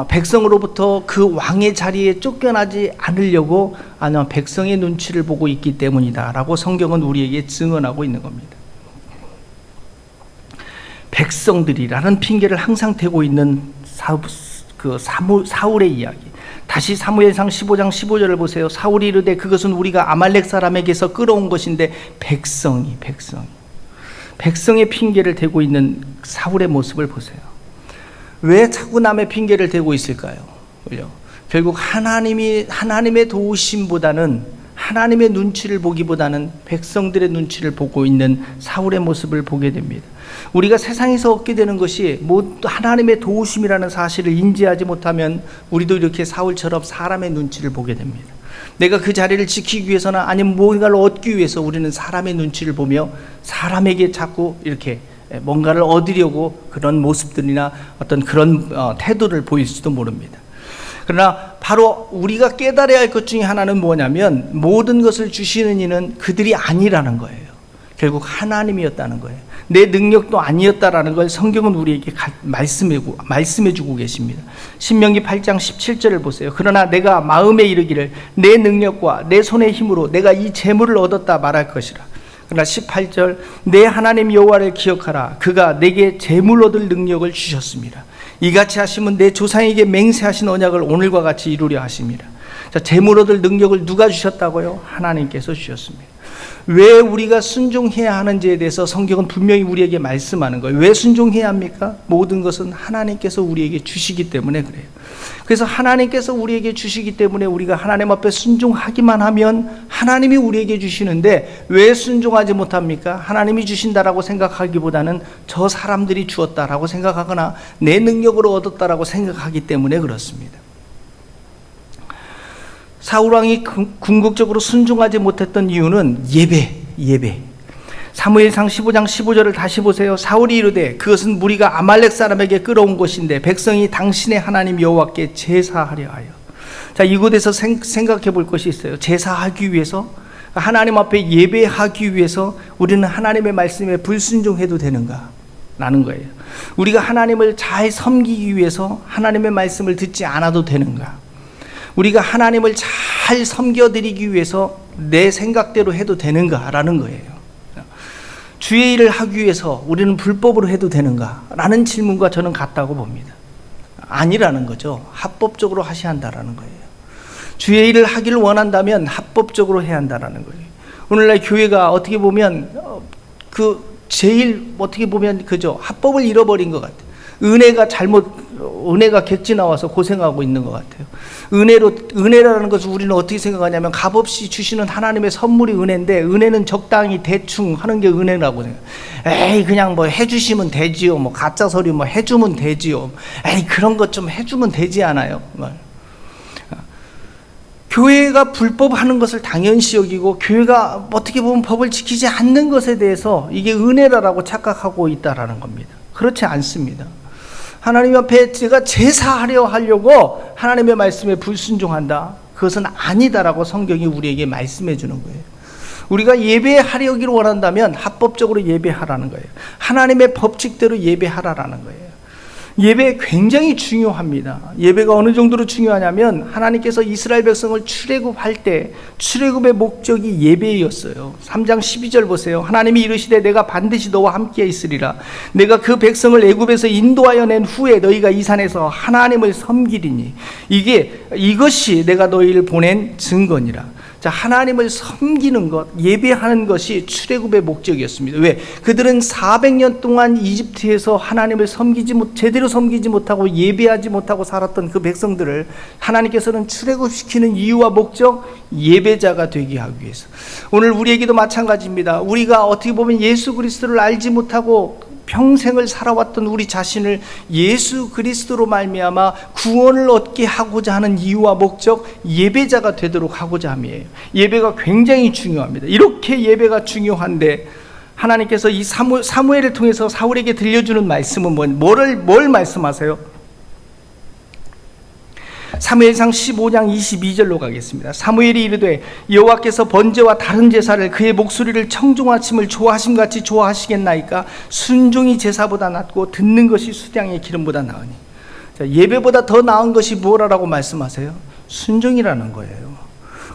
백성으로부터 그 왕의 자리에 쫓겨나지 않으려고 아니면 백성의 눈치를 보고 있기 때문이다라고 성경은 우리에게 증언하고 있는 겁니다. 백성들이라는 핑계를 항상 대고 있는 사울의 이야기. 다시 사무엘상 15장 15절을 보세요. 사울이 이르되 그것은 우리가 아말렉 사람에게서 끌어온 것인데 백성의 핑계를 대고 있는 사울의 모습을 보세요. 왜 자꾸 남의 핑계를 대고 있을까요? 결국 하나님의 도우심보다는 하나님의 눈치를 보기보다는 백성들의 눈치를 보고 있는 사울의 모습을 보게 됩니다. 우리가 세상에서 얻게 되는 것이 하나님의 도우심이라는 사실을 인지하지 못하면 우리도 이렇게 사울처럼 사람의 눈치를 보게 됩니다. 내가 그 자리를 지키기 위해서나 아니면 뭔가를 얻기 위해서 우리는 사람의 눈치를 보며 사람에게 자꾸 이렇게 뭔가를 얻으려고 그런 모습들이나 어떤 그런 태도를 보일 수도 모릅니다. 그러나 바로 우리가 깨달아야 할 것 중에 하나는 뭐냐면 모든 것을 주시는 이는 그들이 아니라는 거예요. 결국 하나님이었다는 거예요. 내 능력도 아니었다라는 걸 성경은 우리에게 말씀해주고 계십니다. 신명기 8장 17절을 보세요. 그러나 내가 마음에 이르기를 내 능력과 내 손의 힘으로 내가 이 재물을 얻었다 말할 것이라. 그러나 18절 내 하나님 여호와를 기억하라. 그가 내게 재물 얻을 능력을 주셨습니다. 이같이 하시면 내 조상에게 맹세하신 언약을 오늘과 같이 이루려 하십니다. 자, 재물 얻을 능력을 누가 주셨다고요? 하나님께서 주셨습니다. 왜 우리가 순종해야 하는지에 대해서 성경은 분명히 우리에게 말씀하는 거예요. 왜 순종해야 합니까? 모든 것은 하나님께서 우리에게 주시기 때문에 그래요. 그래서 하나님께서 우리에게 주시기 때문에 우리가 하나님 앞에 순종하기만 하면 하나님이 우리에게 주시는데 왜 순종하지 못합니까? 하나님이 주신다라고 생각하기보다는 저 사람들이 주었다라고 생각하거나 내 능력으로 얻었다라고 생각하기 때문에 그렇습니다. 사울왕이 궁극적으로 순종하지 못했던 이유는 예배. 사무엘상 15장 15절을 다시 보세요. 사울이 이르되 그것은 무리가 아말렉 사람에게 끌어온 것인데 백성이 당신의 하나님 여호와께 제사하려 하여. 자, 이곳에서 생각해 볼 것이 있어요. 제사하기 위해서, 하나님 앞에 예배하기 위해서 우리는 하나님의 말씀에 불순종해도 되는가? 라는 거예요. 우리가 하나님을 잘 섬기기 위해서 하나님의 말씀을 듣지 않아도 되는가? 우리가 하나님을 잘 섬겨드리기 위해서 내 생각대로 해도 되는가라는 거예요. 주의 일을 하기 위해서 우리는 불법으로 해도 되는가라는 질문과 저는 같다고 봅니다. 아니라는 거죠. 합법적으로 하셔야 한다라는 거예요. 주의 일을 하기를 원한다면 합법적으로 해야 한다라는 거예요. 오늘날 교회가 어떻게 보면 어떻게 보면 그죠, 합법을 잃어버린 것 같아요. 은혜가 객지 나와서 고생하고 있는 것 같아요. 은혜라는 것을 우리는 어떻게 생각하냐면 값없이 주시는 하나님의 선물이 은혜인데, 은혜는 적당히 대충 하는 게 은혜라고 생각해요. 에이, 그냥 뭐 해주시면 되지요. 뭐 가짜 소리 뭐 해주면 되지요. 에이, 그런 것 좀 해주면 되지 않아요? 교회가 불법하는 것을 당연시 여기고, 교회가 어떻게 보면 법을 지키지 않는 것에 대해서 이게 은혜라고 착각하고 있다라는 겁니다. 그렇지 않습니다. 하나님 앞에 제가 제사하려 하려고 하나님의 말씀에 불순종한다, 그것은 아니다라고 성경이 우리에게 말씀해 주는 거예요. 우리가 예배하려기를 원한다면 합법적으로 예배하라는 거예요. 하나님의 법칙대로 예배하라라는 거예요. 예배 굉장히 중요합니다. 예배가 어느 정도로 중요하냐면, 하나님께서 이스라엘 백성을 출애굽할 때 출애굽의 목적이 예배였어요. 3장 12절 보세요. 하나님이 이르시되 내가 반드시 너와 함께 있으리라. 내가 그 백성을 애굽에서 인도하여 낸 후에 너희가 이 산에서 하나님을 섬기리니 이것이 내가 너희를 보낸 증거니라. 자, 하나님을 섬기는 것, 예배하는 것이 출애굽의 목적이었습니다. 왜? 그들은 400년 동안 이집트에서 하나님을 제대로 섬기지 못하고 예배하지 못하고 살았던 그 백성들을 하나님께서는 출애굽시키는 이유와 목적, 예배자가 되게 하기 위해서. 오늘 우리에게도 마찬가지입니다. 우리가 어떻게 보면 예수 그리스도를 알지 못하고 평생을 살아왔던 우리 자신을 예수 그리스도로 말미암아 구원을 얻게 하고자 하는 이유와 목적, 예배자가 되도록 하고자 함이에요. 예배가 굉장히 중요합니다. 이렇게 예배가 중요한데 하나님께서 이 사무엘을 통해서 사울에게 들려주는 말씀은 뭘 말씀하세요? 사무엘상 15장 22절로 가겠습니다. 사무엘이 이르되 여호와께서 번제와 다른 제사를 그의 목소리를 청종하심을 좋아하심같이 좋아하시겠나이까? 순종이 제사보다 낫고 듣는 것이 수량의 기름보다 나으니. 자, 예배보다 더 나은 것이 무엇이라고 말씀하세요? 순종이라는 거예요.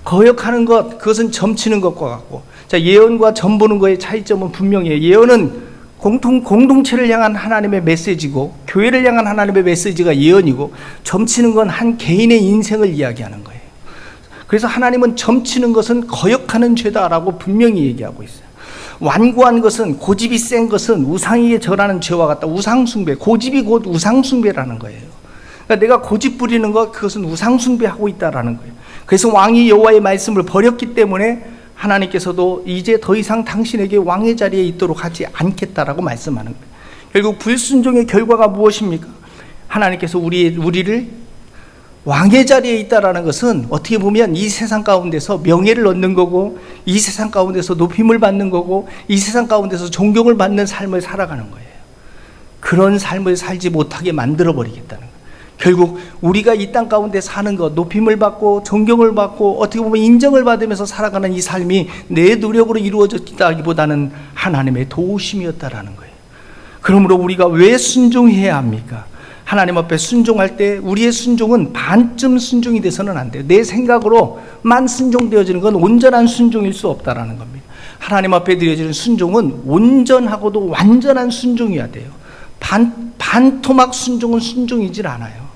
거역하는 것, 그것은 점치는 것과 같고, 자, 예언과 점 보는 것의 차이점은 분명해요. 예언은 공동체를 향한 하나님의 메시지고, 교회를 향한 하나님의 메시지가 예언이고, 점치는 건 한 개인의 인생을 이야기하는 거예요. 그래서 하나님은 점치는 것은 거역하는 죄다라고 분명히 얘기하고 있어요. 완고한 것은, 고집이 센 것은 우상에게 절하는 죄와 같다. 우상숭배, 고집이 곧 우상숭배라는 거예요. 그러니까 내가 고집 부리는 것, 그것은 우상숭배하고 있다라는 거예요. 그래서 왕이 여호와의 말씀을 버렸기 때문에 하나님께서도 이제 더 이상 당신에게 왕의 자리에 있도록 하지 않겠다라고 말씀하는 거예요. 결국 불순종의 결과가 무엇입니까? 하나님께서 우리를 왕의 자리에 있다라는 것은 어떻게 보면 이 세상 가운데서 명예를 얻는 거고, 이 세상 가운데서 높임을 받는 거고, 이 세상 가운데서 존경을 받는 삶을 살아가는 거예요. 그런 삶을 살지 못하게 만들어 버리겠다는 거예요. 결국 우리가 이 땅 가운데 사는 것, 높임을 받고 존경을 받고 어떻게 보면 인정을 받으면서 살아가는 이 삶이 내 노력으로 이루어졌다기보다는 하나님의 도우심이었다라는 거예요. 그러므로 우리가 왜 순종해야 합니까? 하나님 앞에 순종할 때 우리의 순종은 반쯤 순종이 돼서는 안 돼요. 내 생각으로만 순종되어지는 건 온전한 순종일 수 없다라는 겁니다. 하나님 앞에 드려지는 순종은 온전하고도 완전한 순종이어야 돼요. 반토막 순종은 순종이질 않아요.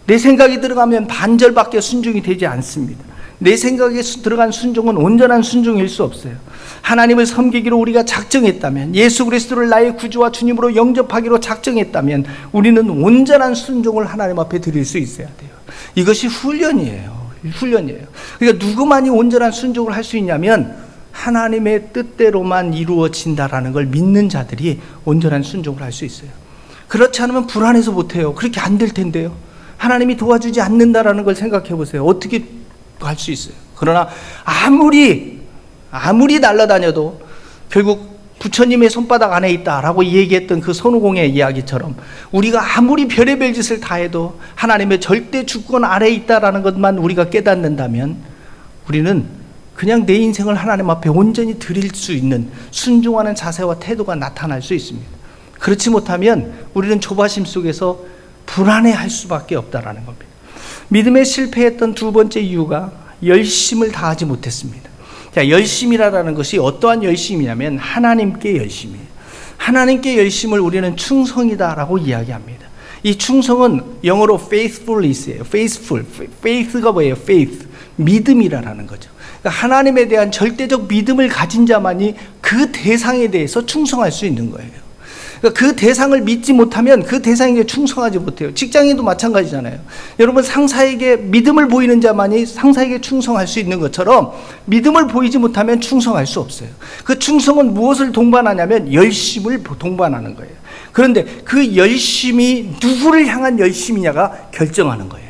내 생각이 들어가면 반절밖에 순종이 되지 않습니다. 내 생각에 들어간 순종은 온전한 순종일 수 없어요. 하나님을 섬기기로 우리가 작정했다면, 예수 그리스도를 나의 구주와 주님으로 영접하기로 작정했다면 우리는 온전한 순종을 하나님 앞에 드릴 수 있어야 돼요. 이것이 훈련이에요. 그러니까 누구만이 온전한 순종을 할 수 있냐면 하나님의 뜻대로만 이루어진다라는 걸 믿는 자들이 온전한 순종을 할 수 있어요. 그렇지 않으면 불안해서 못해요. 그렇게 안 될 텐데요. 하나님이 도와주지 않는다라는 걸 생각해 보세요. 어떻게 할 수 있어요? 그러나 아무리 날아다녀도 결국 부처님의 손바닥 안에 있다라고 얘기했던 그 손오공의 이야기처럼 우리가 아무리 별의별 짓을 다 해도 하나님의 절대 주권 아래에 있다라는 것만 우리가 깨닫는다면 우리는 그냥 내 인생을 하나님 앞에 온전히 드릴 수 있는 순종하는 자세와 태도가 나타날 수 있습니다. 그렇지 못하면 우리는 조바심 속에서 불안해할 수밖에 없다라는 겁니다. 믿음에 실패했던 두 번째 이유가 열심을 다하지 못했습니다. 자, 열심이라는 것이 어떠한 열심이냐면 하나님께 열심이에요. 하나님께 열심을 우리는 충성이다라고 이야기합니다. 이 충성은 영어로 faithfulness예요. faith가 뭐예요? faith, 믿음이라는 거죠. 그러니까 하나님에 대한 절대적 믿음을 가진 자만이 그 대상에 대해서 충성할 수 있는 거예요. 그러니까 그 대상을 믿지 못하면 그 대상에게 충성하지 못해요. 직장인도 마찬가지잖아요. 여러분, 상사에게 믿음을 보이는 자만이 상사에게 충성할 수 있는 것처럼 믿음을 보이지 못하면 충성할 수 없어요. 그 충성은 무엇을 동반하냐면 열심을 동반하는 거예요. 그런데 그 열심이 누구를 향한 열심이냐가 결정하는 거예요.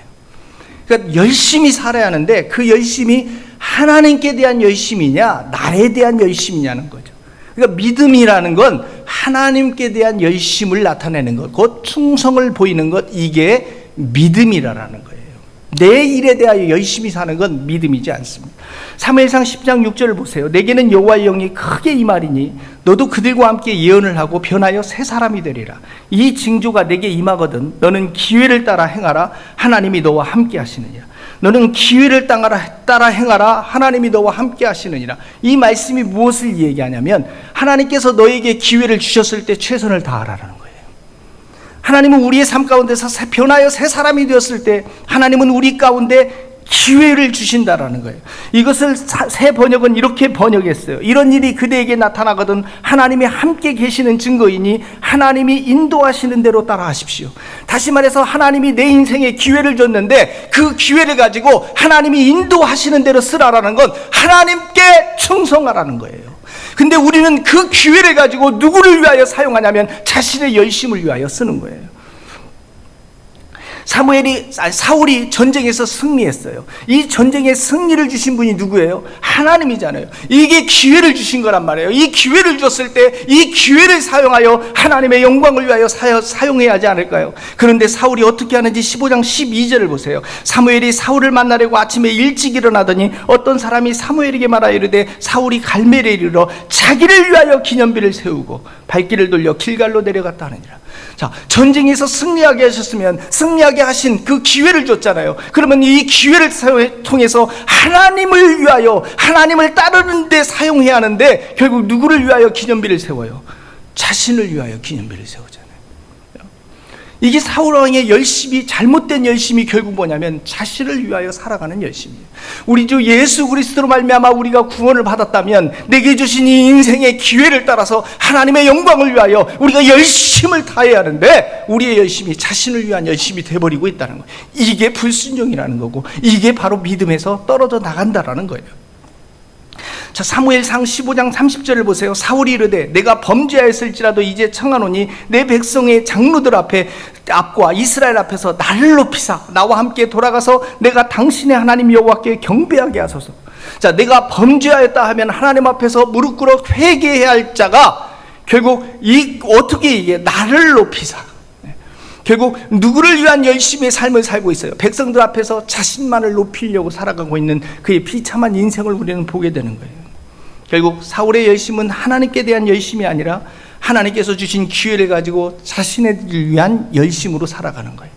그러니까 열심히 살아야 하는데 그 열심이 하나님께 대한 열심이냐 나에 대한 열심이냐는 거죠. 그러니까 믿음이라는 건 하나님께 대한 열심을 나타내는 것, 곧 충성을 보이는 것, 이게 믿음이라는 거예요. 내 일에 대하여 열심히 사는 건 믿음이지 않습니다. 사무엘상 10장 6절을 보세요. 내게는 여호와의 영이 크게 임하리니 너도 그들과 함께 예언을 하고 변하여 새 사람이 되리라. 이 징조가 내게 임하거든 너는 기회를 따라 행하라. 하나님이 너와 함께 하시느니라. 너는 기회를 따라 행하라. 하나님이 너와 함께 하시느니라. 이 말씀이 무엇을 얘기하냐면 하나님께서 너에게 기회를 주셨을 때 최선을 다하라는 거예요. 하나님은 우리의 삶 가운데서 변하여 새 사람이 되었을 때 하나님은 우리 가운데 기회를 주신다라는 거예요. 이것을 새 번역은 이렇게 번역했어요. 이런 일이 그대에게 나타나거든 하나님이 함께 계시는 증거이니 하나님이 인도하시는 대로 따라하십시오. 다시 말해서 하나님이 내 인생에 기회를 줬는데 그 기회를 가지고 하나님이 인도하시는 대로 쓰라라는 건 하나님께 충성하라는 거예요. 근데 우리는 그 기회를 가지고 누구를 위하여 사용하냐면 자신의 열심을 위하여 쓰는 거예요. 사울이 전쟁에서 승리했어요. 이 전쟁에 승리를 주신 분이 누구예요? 하나님이잖아요. 이게 기회를 주신 거란 말이에요. 이 기회를 줬을 때 이 기회를 사용하여 하나님의 영광을 위하여 사용해야 하지 않을까요? 그런데 사울이 어떻게 하는지 15장 12절을 보세요. 사무엘이 사울을 만나려고 아침에 일찍 일어나더니 어떤 사람이 사무엘에게 말하여 이르되 사울이 갈멜에 이르러 자기를 위하여 기념비를 세우고 발길을 돌려 길갈로 내려갔다 하느니라. 자, 전쟁에서 승리하게 하셨으면 승리하게 하신 그 기회를 줬잖아요. 그러면 이 기회를 통해서 하나님을 위하여 하나님을 따르는 데 사용해야 하는데 결국 누구를 위하여 기념비를 세워요? 자신을 위하여 기념비를 세우잖아요. 이게 사울 왕의 열심이, 잘못된 열심이 결국 뭐냐면 자신을 위하여 살아가는 열심이에요. 우리 주 예수 그리스도로 말미암아 우리가 구원을 받았다면 내게 주신 이 인생의 기회를 따라서 하나님의 영광을 위하여 우리가 열심을 다해야 하는데 우리의 열심이 자신을 위한 열심이 돼버리고 있다는 거예요. 이게 불순종이라는 거고 이게 바로 믿음에서 떨어져 나간다라는 거예요. 자, 사무엘상 15장 30절을 보세요. 사울이 이르되 내가 범죄하였을지라도 이제 청하노니 내 백성의 장로들 앞과 이스라엘 앞에서 나를 높이사 나와 함께 돌아가서 내가 당신의 하나님 여호와께 경배하게 하소서. 자, 내가 범죄하였다 하면 하나님 앞에서 무릎 꿇어 회개해야 할 자가 결국 어떻게 이게 나를 높이사, 결국 누구를 위한 열심의 삶을 살고 있어요? 백성들 앞에서 자신만을 높이려고 살아가고 있는 그의 비참한 인생을 우리는 보게 되는 거예요. 결국 사울의 열심은 하나님께 대한 열심이 아니라 하나님께서 주신 기회를 가지고 자신을 위한 열심으로 살아가는 거예요.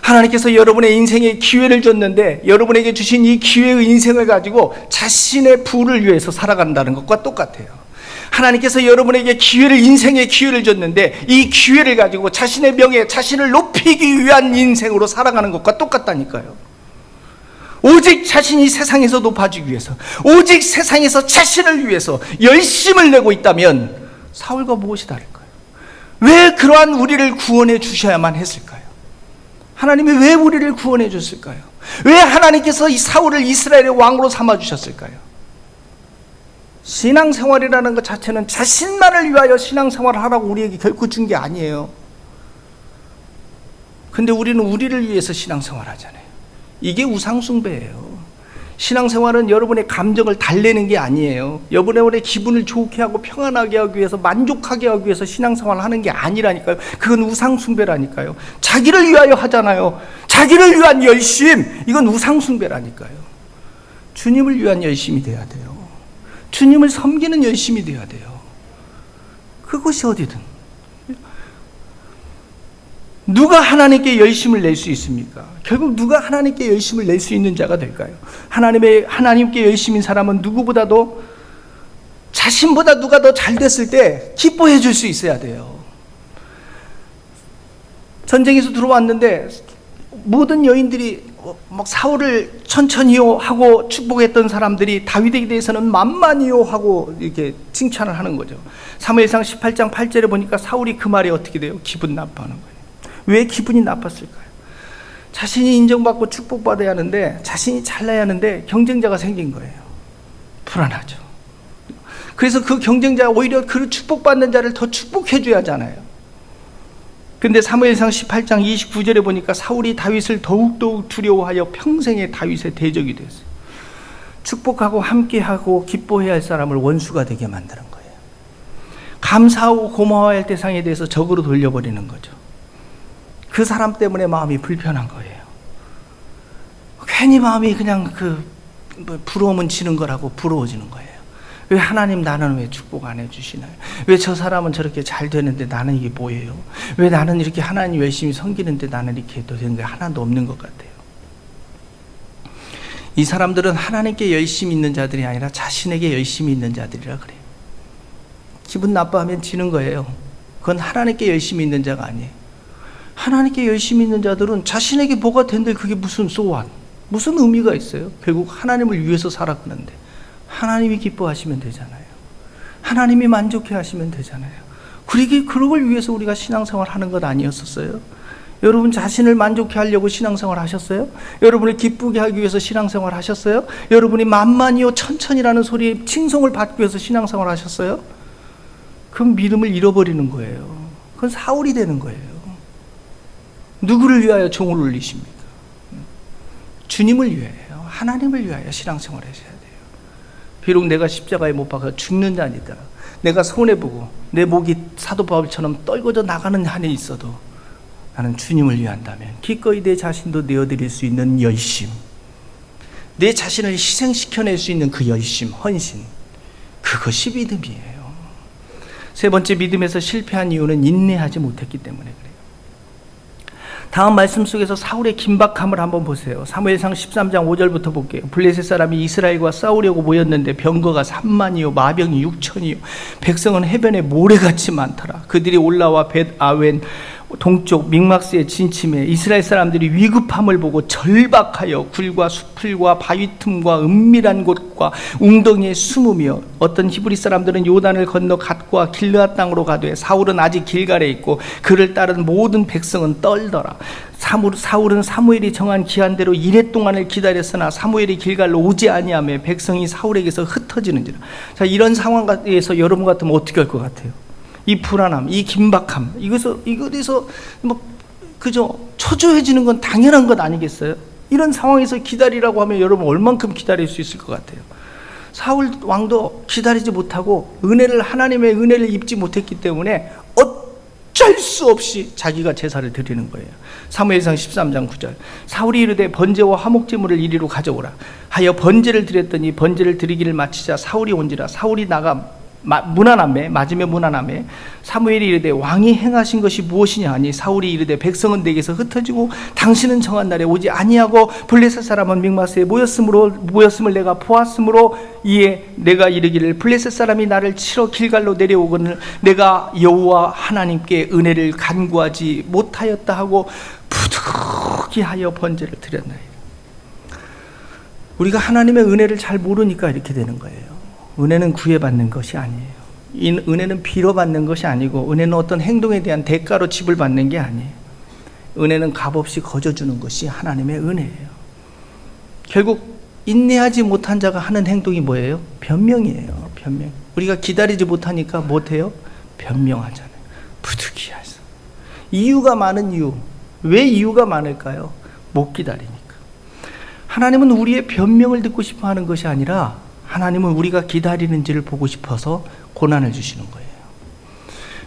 하나님께서 여러분의 인생에 기회를 줬는데 여러분에게 주신 이 기회의 인생을 가지고 자신의 부를 위해서 살아간다는 것과 똑같아요. 하나님께서 여러분에게 인생의 기회를 줬는데 이 기회를 가지고 자신의 명예, 자신을 높이기 위한 인생으로 살아가는 것과 똑같다니까요. 오직 자신이 세상에서 높아지기 위해서, 오직 세상에서 자신을 위해서 열심을 내고 있다면 사울과 무엇이 다를까요? 왜 그러한 우리를 구원해 주셔야만 했을까요? 하나님이 왜 우리를 구원해 줬을까요? 왜 하나님께서 이 사울을 이스라엘의 왕으로 삼아주셨을까요? 신앙생활이라는 것 자체는 자신만을 위하여 신앙생활을 하라고 우리에게 결코 준 게 아니에요. 근데 우리는 우리를 위해서 신앙생활 하잖아요. 이게 우상숭배예요. 신앙생활은 여러분의 감정을 달래는 게 아니에요. 여러분의 기분을 좋게 하고 평안하게 하기 위해서, 만족하게 하기 위해서 신앙생활을 하는 게 아니라니까요. 그건 우상숭배라니까요. 자기를 위하여 하잖아요. 자기를 위한 열심, 이건 우상숭배라니까요. 주님을 위한 열심이 돼야 돼요. 주님을 섬기는 열심이 돼야 돼요. 그것이 어디든. 누가 하나님께 열심을 낼 수 있습니까? 결국 누가 하나님께 열심을 낼 수 있는 자가 될까요? 하나님께 열심인 사람은 누구보다도, 자신보다 누가 더 잘 됐을 때 기뻐해 줄 수 있어야 돼요. 전쟁에서 들어왔는데 모든 여인들이 막 사울을 천천히요 하고 축복했던 사람들이 다윗에 대해서는 만만히요 하고 이렇게 칭찬을 하는 거죠. 사무엘상 18장 8절에 보니까 사울이 그 말에 어떻게 돼요? 기분 나빠하는 거예요. 왜 기분이 나빴을까요? 자신이 인정받고 축복받아야 하는데, 자신이 잘나야 하는데 경쟁자가 생긴 거예요. 불안하죠. 그래서 그 경쟁자가 오히려 그 축복받는 자를 더 축복해줘야 하잖아요. 근데 사무엘상 18장 29절에 보니까 사울이 다윗을 더욱더욱 두려워하여 평생에 다윗의 대적이 됐어요. 축복하고 함께하고 기뻐해야 할 사람을 원수가 되게 만드는 거예요. 감사하고 고마워야 할 대상에 대해서 적으로 돌려버리는 거죠. 그 사람 때문에 마음이 불편한 거예요. 괜히 마음이 그냥 부러우면 지는 거라고 부러워지는 거예요. 왜 하나님 나는 왜 축복 안 해주시나요? 왜 저 사람은 저렇게 잘 되는데 나는 이게 뭐예요? 왜 나는 이렇게 하나님 열심히 섬기는데 나는 이렇게 되는 게 하나도 없는 것 같아요. 이 사람들은 하나님께 열심히 있는 자들이 아니라 자신에게 열심히 있는 자들이라 그래요. 기분 나빠하면 지는 거예요. 그건 하나님께 열심히 있는 자가 아니에요. 하나님께 열심히 있는 자들은 자신에게 뭐가 된들 그게 무슨 소원, 무슨 의미가 있어요? 결국 하나님을 위해서 살아가는데 하나님이 기뻐하시면 되잖아요. 하나님이 만족해 하시면 되잖아요. 그런 걸 위해서 우리가 신앙생활 하는 것 아니었었어요? 여러분 자신을 만족해 하려고 신앙생활 하셨어요? 여러분을 기쁘게 하기 위해서 신앙생활 하셨어요? 여러분이 만만히요 천천히라는 소리에 칭송을 받기 위해서 신앙생활 하셨어요? 그럼 믿음을 잃어버리는 거예요. 그건 사울이 되는 거예요. 누구를 위하여 종을 울리십니까? 주님을 위하여, 하나님을 위하여 신앙생활 하셔야 돼요. 비록 내가 십자가에 못 박혀 죽는 자니다, 내가 손해보고 내 목이 사도 바울처럼 떨궈져 나가는 한이 있어도 나는 주님을 위한다면 기꺼이 내 자신도 내어드릴 수 있는 열심, 내 자신을 희생시켜낼 수 있는 그 열심, 헌신, 그것이 믿음이에요. 세 번째, 믿음에서 실패한 이유는 인내하지 못했기 때문에 그래요. 다음 말씀 속에서 사울의 긴박함을 한번 보세요. 사무엘상 13장 5절부터 볼게요. 블레셋 사람이 이스라엘과 싸우려고 모였는데 병거가 3만이요 마병이 6천이요 백성은 해변에 모래같이 많더라. 그들이 올라와 벳아웬 동쪽 믹막스에 진침해 이스라엘 사람들이 위급함을 보고 절박하여 굴과 수풀과 바위 틈과 은밀한 곳과 웅덩이에 숨으며, 어떤 히브리 사람들은 요단을 건너 갓과 길르앗 땅으로 가되 사울은 아직 길갈에 있고 그를 따른 모든 백성은 떨더라. 사울은 사무엘이 정한 기한대로 이레 동안을 기다렸으나 사무엘이 길갈로 오지 아니하며 백성이 사울에게서 흩어지는지라. 자, 이런 상황에서 여러분 같으면 어떻게 할 것 같아요? 이 불안함, 이 긴박함, 이것에서 그저 초조해지는 건 당연한 것 아니겠어요? 이런 상황에서 기다리라고 하면 여러분 얼만큼 기다릴 수 있을 것 같아요? 사울 왕도 기다리지 못하고 하나님의 은혜를 입지 못했기 때문에 어쩔 어찌할 수 없이 자기가 제사를 드리는 거예요. 사무엘상 13장 9절. 사울이 이르되 번제와 화목제물을 이리로 가져오라 하여 번제를 드렸더니 번제를 드리기를 마치자 사울이 온지라. 사울이 나가 무난함에 맞으며 무난함에 사무엘이 이르되 왕이 행하신 것이 무엇이냐 하니 사울이 이르되 백성은 내게서 흩어지고 당신은 정한 날에 오지 아니하고 블레셋 사람은 mik마스에 모였음을 내가 보았으므로 이에 내가 이르기를 블레셋 사람이 나를 치러 길갈로 내려오거늘 내가 여호와 하나님께 은혜를 간구하지 못하였다 하고 부득이하여 번제를 드렸나이다. 우리가 하나님의 은혜를 잘 모르니까 이렇게 되는 거예요. 은혜는 구애받는 것이 아니에요. 은혜는 빌어받는 것이 아니고 은혜는 어떤 행동에 대한 대가로 집을 받는 게 아니에요. 은혜는 값없이 거저주는 것이 하나님의 은혜예요. 결국 인내하지 못한 자가 하는 행동이 뭐예요? 변명이에요. 변명. 우리가 기다리지 못하니까 못해요? 변명하잖아요. 부득이해서. 이유가 많은 이유. 왜 이유가 많을까요? 못 기다리니까. 하나님은 우리의 변명을 듣고 싶어 하는 것이 아니라 하나님은 우리가 기다리는지를 보고 싶어서 고난을 주시는 거예요.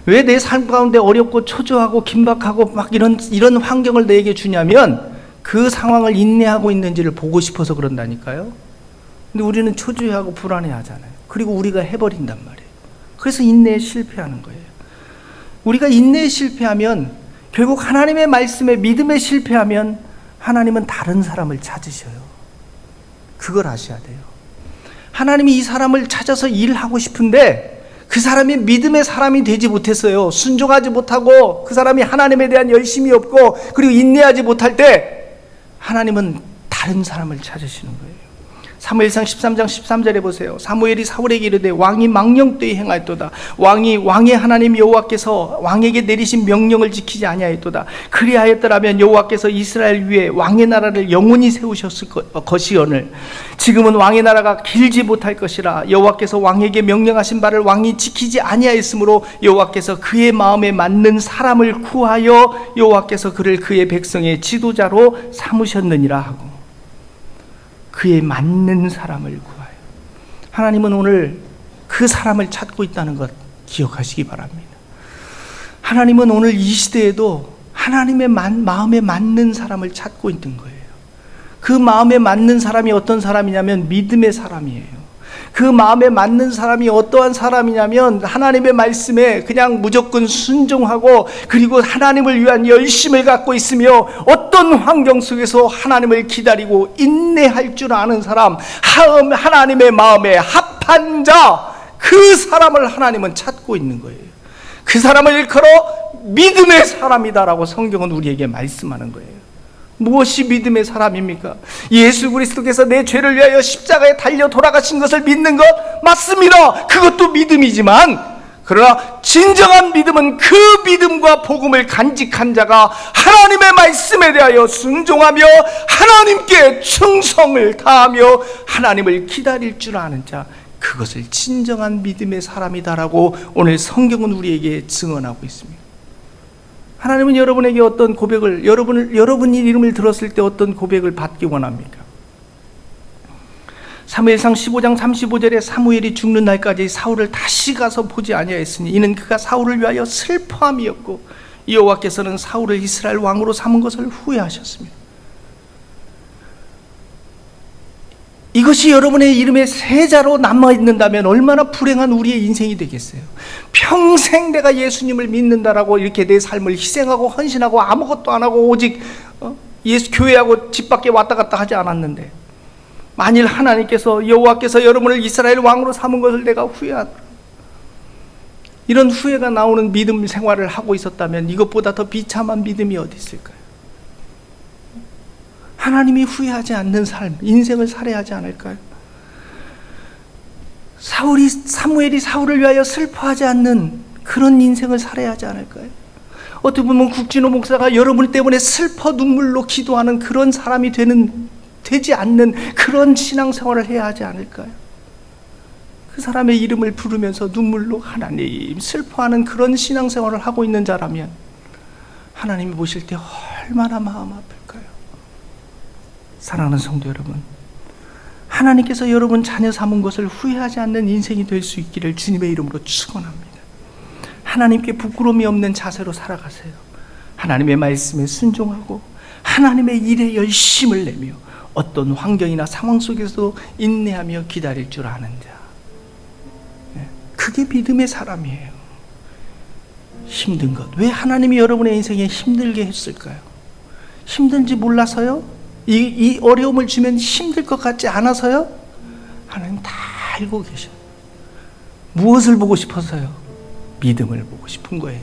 왜 내 삶 가운데 어렵고 초조하고 긴박하고 막 이런 환경을 내게 주냐면 그 상황을 인내하고 있는지를 보고 싶어서 그런다니까요. 근데 우리는 초조해하고 불안해하잖아요. 그리고 우리가 해버린단 말이에요. 그래서 인내에 실패하는 거예요. 우리가 인내에 실패하면 결국 하나님의 말씀에 믿음에 실패하면 하나님은 다른 사람을 찾으셔요. 그걸 아셔야 돼요. 하나님이 이 사람을 찾아서 일하고 싶은데 그 사람이 믿음의 사람이 되지 못했어요. 순종하지 못하고 그 사람이 하나님에 대한 열심이 없고 그리고 인내하지 못할 때 하나님은 다른 사람을 찾으시는 거예요. 사무엘상 13장 13절에 보세요. 사무엘이 사울에게 이르되 왕이 망령되이 행하였도다. 왕의 하나님 여호와께서 왕에게 내리신 명령을 지키지 아니하였도다. 그리하였더라면 여호와께서 이스라엘 위에 왕의 나라를 영원히 세우셨을 것이오늘 지금은 왕의 나라가 길지 못할 것이라. 여호와께서 왕에게 명령하신 바를 왕이 지키지 아니하였으므로 여호와께서 그의 마음에 맞는 사람을 구하여 여호와께서 그를 그의 백성의 지도자로 삼으셨느니라 하고, 그에 맞는 사람을 구하여. 하나님은 오늘 그 사람을 찾고 있다는 것 기억하시기 바랍니다. 하나님은 오늘 이 시대에도 하나님의 마음에 맞는 사람을 찾고 있는 거예요. 그 마음에 맞는 사람이 어떤 사람이냐면 믿음의 사람이에요. 그 마음에 맞는 사람이 어떠한 사람이냐면 하나님의 말씀에 그냥 무조건 순종하고 그리고 하나님을 위한 열심을 갖고 있으며 어떤 환경 속에서 하나님을 기다리고 인내할 줄 아는 사람, 하나님의 마음에 합한 자, 그 사람을 하나님은 찾고 있는 거예요. 그 사람을 일컬어 믿음의 사람이다라고 성경은 우리에게 말씀하는 거예요. 무엇이 믿음의 사람입니까? 예수 그리스도께서 내 죄를 위하여 십자가에 달려 돌아가신 것을 믿는 것 맞습니다. 그것도 믿음이지만, 그러나 진정한 믿음은 그 믿음과 복음을 간직한 자가 하나님의 말씀에 대하여 순종하며 하나님께 충성을 다하며 하나님을 기다릴 줄 아는 자, 그것을 진정한 믿음의 사람이다라고 오늘 성경은 우리에게 증언하고 있습니다. 하나님은 여러분에게 어떤 고백을, 여러분이 이름을 들었을 때 어떤 고백을 받기 원합니까? 사무엘상 15장 35절에 사무엘이 죽는 날까지 사울을 다시 가서 보지 아니하였으니 이는 그가 사울을 위하여 슬퍼함이었고 여호와께서는 사울을 이스라엘 왕으로 삼은 것을 후회하셨습니다. 이것이 여러분의 이름의 세자로 남아있는다면 얼마나 불행한 우리의 인생이 되겠어요. 평생 내가 예수님을 믿는다라고 이렇게 내 삶을 희생하고 헌신하고 아무것도 안 하고 오직 예수 교회하고 집 밖에 왔다 갔다 하지 않았는데, 만일 하나님께서 여호와께서 여러분을 이스라엘 왕으로 삼은 것을 내가 후회하더라, 이런 후회가 나오는 믿음 생활을 하고 있었다면 이것보다 더 비참한 믿음이 어디 있을까요? 하나님이 후회하지 않는 삶, 인생을 살아야지 않을까요? 사무엘이 사울을 위하여 슬퍼하지 않는 그런 인생을 살아야 하지 않을까요? 어떻게 보면 국진호 목사가 여러분 때문에 슬퍼 눈물로 기도하는 그런 사람이 되지 않는 그런 신앙생활을 해야 하지 않을까요? 그 사람의 이름을 부르면서 눈물로 하나님 슬퍼하는 그런 신앙생활을 하고 있는 자라면 하나님이 보실 때 얼마나 마음 아플까요? 사랑하는 성도 여러분, 하나님께서 여러분 자녀 삼은 것을 후회하지 않는 인생이 될 수 있기를 주님의 이름으로 축원합니다. 하나님께 부끄러움이 없는 자세로 살아가세요. 하나님의 말씀에 순종하고 하나님의 일에 열심을 내며 어떤 환경이나 상황 속에서도 인내하며 기다릴 줄 아는 자, 그게 믿음의 사람이에요. 힘든 것, 왜 하나님이 여러분의 인생에 힘들게 했을까요? 힘든지 몰라서요? 이 어려움을 주면 힘들 것 같지 않아서요? 하나님 다 알고 계셔요. 무엇을 보고 싶어서요? 믿음을 보고 싶은 거예요.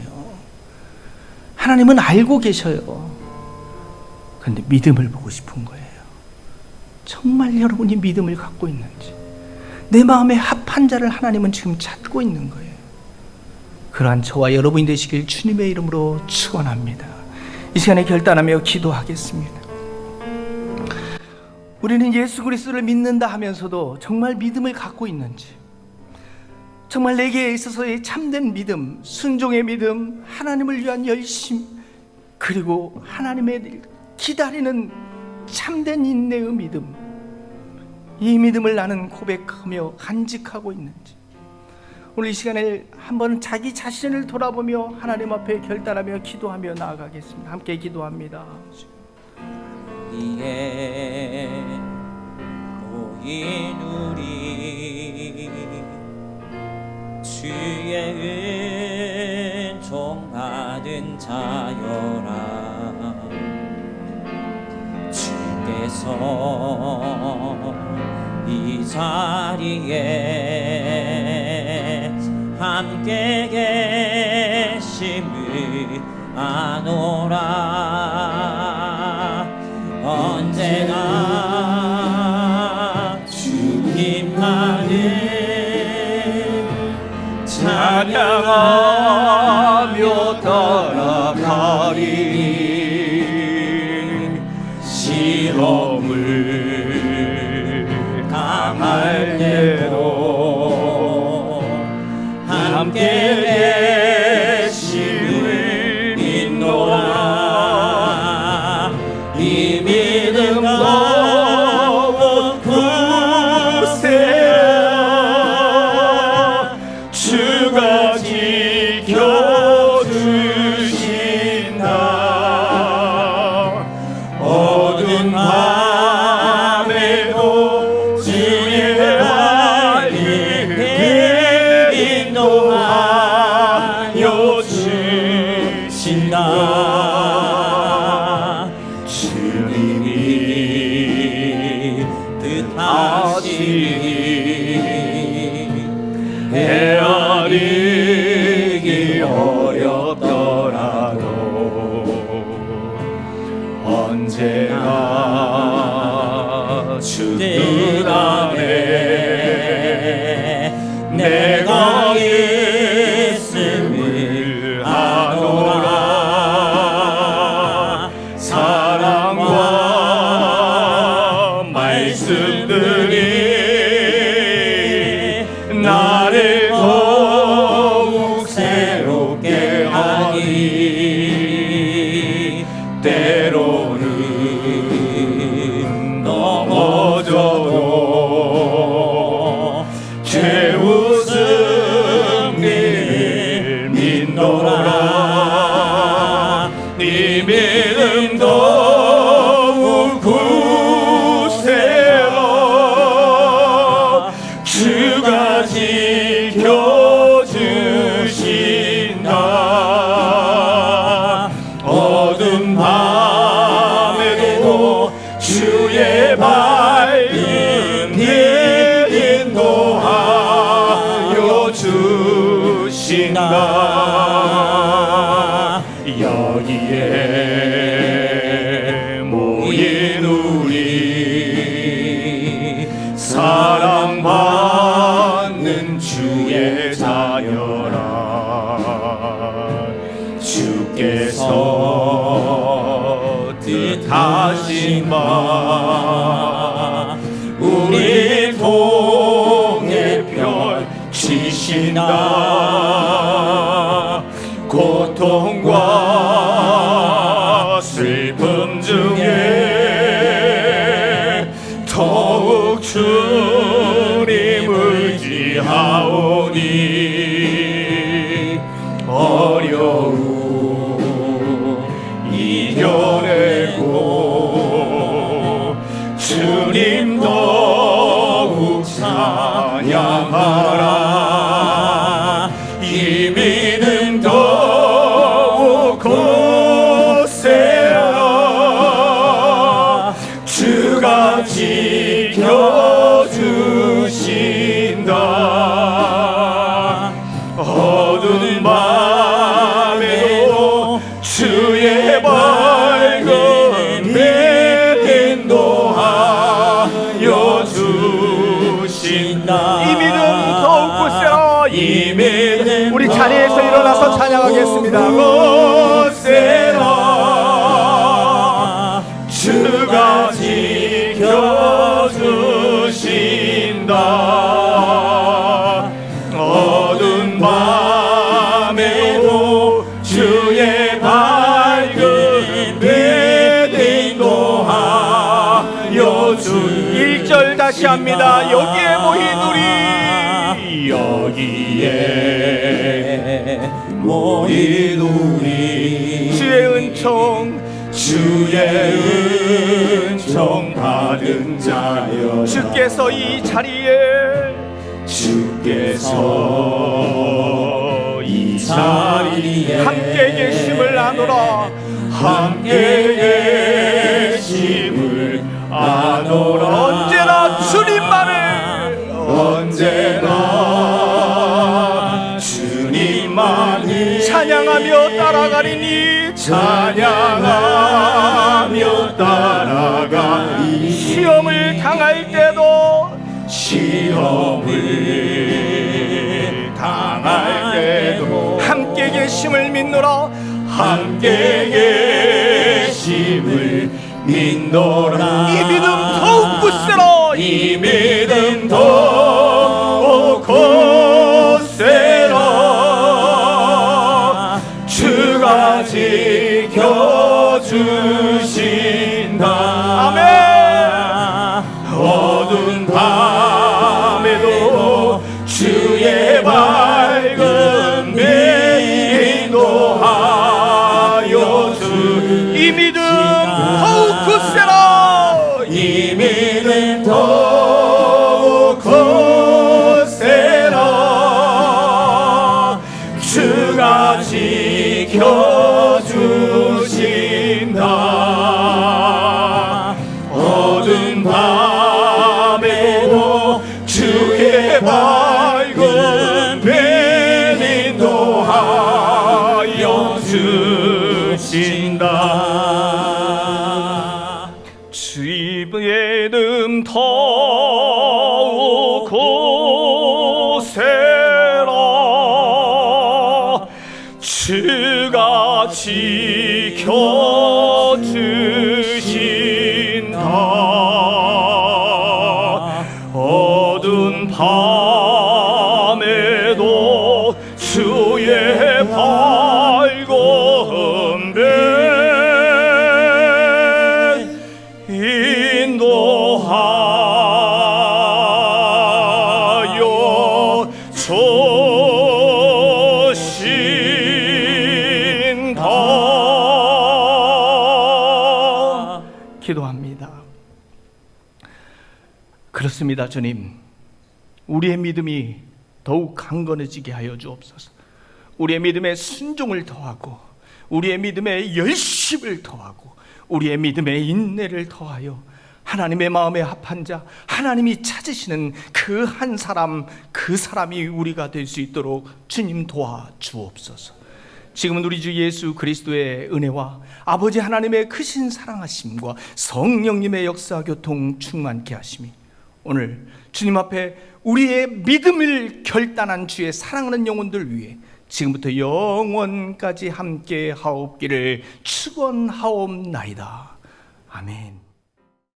하나님은 알고 계셔요. 그런데 믿음을 보고 싶은 거예요. 정말 여러분이 믿음을 갖고 있는지, 내 마음에 합한 자를 하나님은 지금 찾고 있는 거예요. 그러한 저와 여러분이 되시길 주님의 이름으로 축원합니다. 이 시간에 결단하며 기도하겠습니다. 우리는 예수 그리스도를 믿는다 하면서도 정말 믿음을 갖고 있는지, 정말 내게 있어서의 참된 믿음, 순종의 믿음, 하나님을 위한 열심, 그리고 하나님의 기다리는 참된 인내의 믿음, 이 믿음을 나는 고백하며 간직하고 있는지, 오늘 이 시간에 한번 자기 자신을 돌아보며 하나님 앞에 결단하며 기도하며 나아가겠습니다. 함께 기도합니다. 이에 모인 우리 주의 은총 받은 자여라. 주께서 이 자리에 함께 계심을 아노라. 언제나 주님만을 찬양하며 따라가리. 시험을 당할 때도 함께 계심을 믿노라. 이 믿음 더욱 굳세어 주가 지켜주신다. 어두운 밤에도 주의 알리를 인도하여 주신다. 주님이 뜻하시니 헤아리기 어렵더라도 언제나 주 뜻 안에 내가 있음을 아노라. 사랑과 말씀들이 나를 더욱 새롭게 하니, 때로는 넘어져도 최우승리를 믿노라. 네 믿음 더욱 굳세어 주가 지켜주신다. 어두운 밤에도 주의 밝은 길 인도하여 주신다. 여기에 모인 우리 사랑받는 주의 자녀라. 주께서 뜻하신 바 우리 통해 펼치신다. 고통과 슬픔 중에 더욱 주님 의지하오니, 기도합니다. 곳에라 주가 지켜주신다. 어두운 밤에도 주의 밝은 빛 인도하여 주. 1절 다시 합니다. 여기에 모인 우리, 여기에 모인 우리 주의 은총, 주의 은총 받은 자여, 주께서 이 자리에, 주께서 이 자리에 함께 계심을 아노라. 함께 계심을 아노라. 언제나 주님만을, 언제나 주님만을 찬양하며 따라가리니, 찬양하며 따라가리. 시험을 당할 때도, 시험을 당할 때도 함께 계심을 믿노라. 함께 계심을 믿노라. 이 믿음 더욱 굳세라. 이 믿음 더욱 굳세라. 주가 지켜주신다. 아멘. 어두운 밤에도 주의 밝은 빛 인도하여 주. 이 믿음 더욱 굳세라. 이 믿음 더욱 굳세라. 주가 지켜주신다. 어두운 밤에도 주의 밝은 빛 인도하여 주신다. 주의 믿음 더욱 굳세라. 주가 지켜주신다. 어두운 밤에도 주의 밝은 빛 인도하여 주신다. 기도합니다. 그렇습니다, 주님. 우리의 믿음이 더욱 강건해지게 하여 주옵소서. 우리의 믿음에 순종을 더하고, 우리의 믿음에 열심을 더하고, 우리의 믿음에 인내를 더하여 하나님의 마음에 합한 자, 하나님이 찾으시는 그 한 사람, 그 사람이 우리가 될 수 있도록 주님 도와 주옵소서. 지금은 우리 주 예수 그리스도의 은혜와 아버지 하나님의 크신 사랑하심과 성령님의 역사 교통 충만케 하심이 오늘 주님 앞에 우리의 믿음을 결단한 주의 사랑하는 영혼들 위해 지금부터 영원까지 함께 하옵기를 축원하옵나이다. 아멘.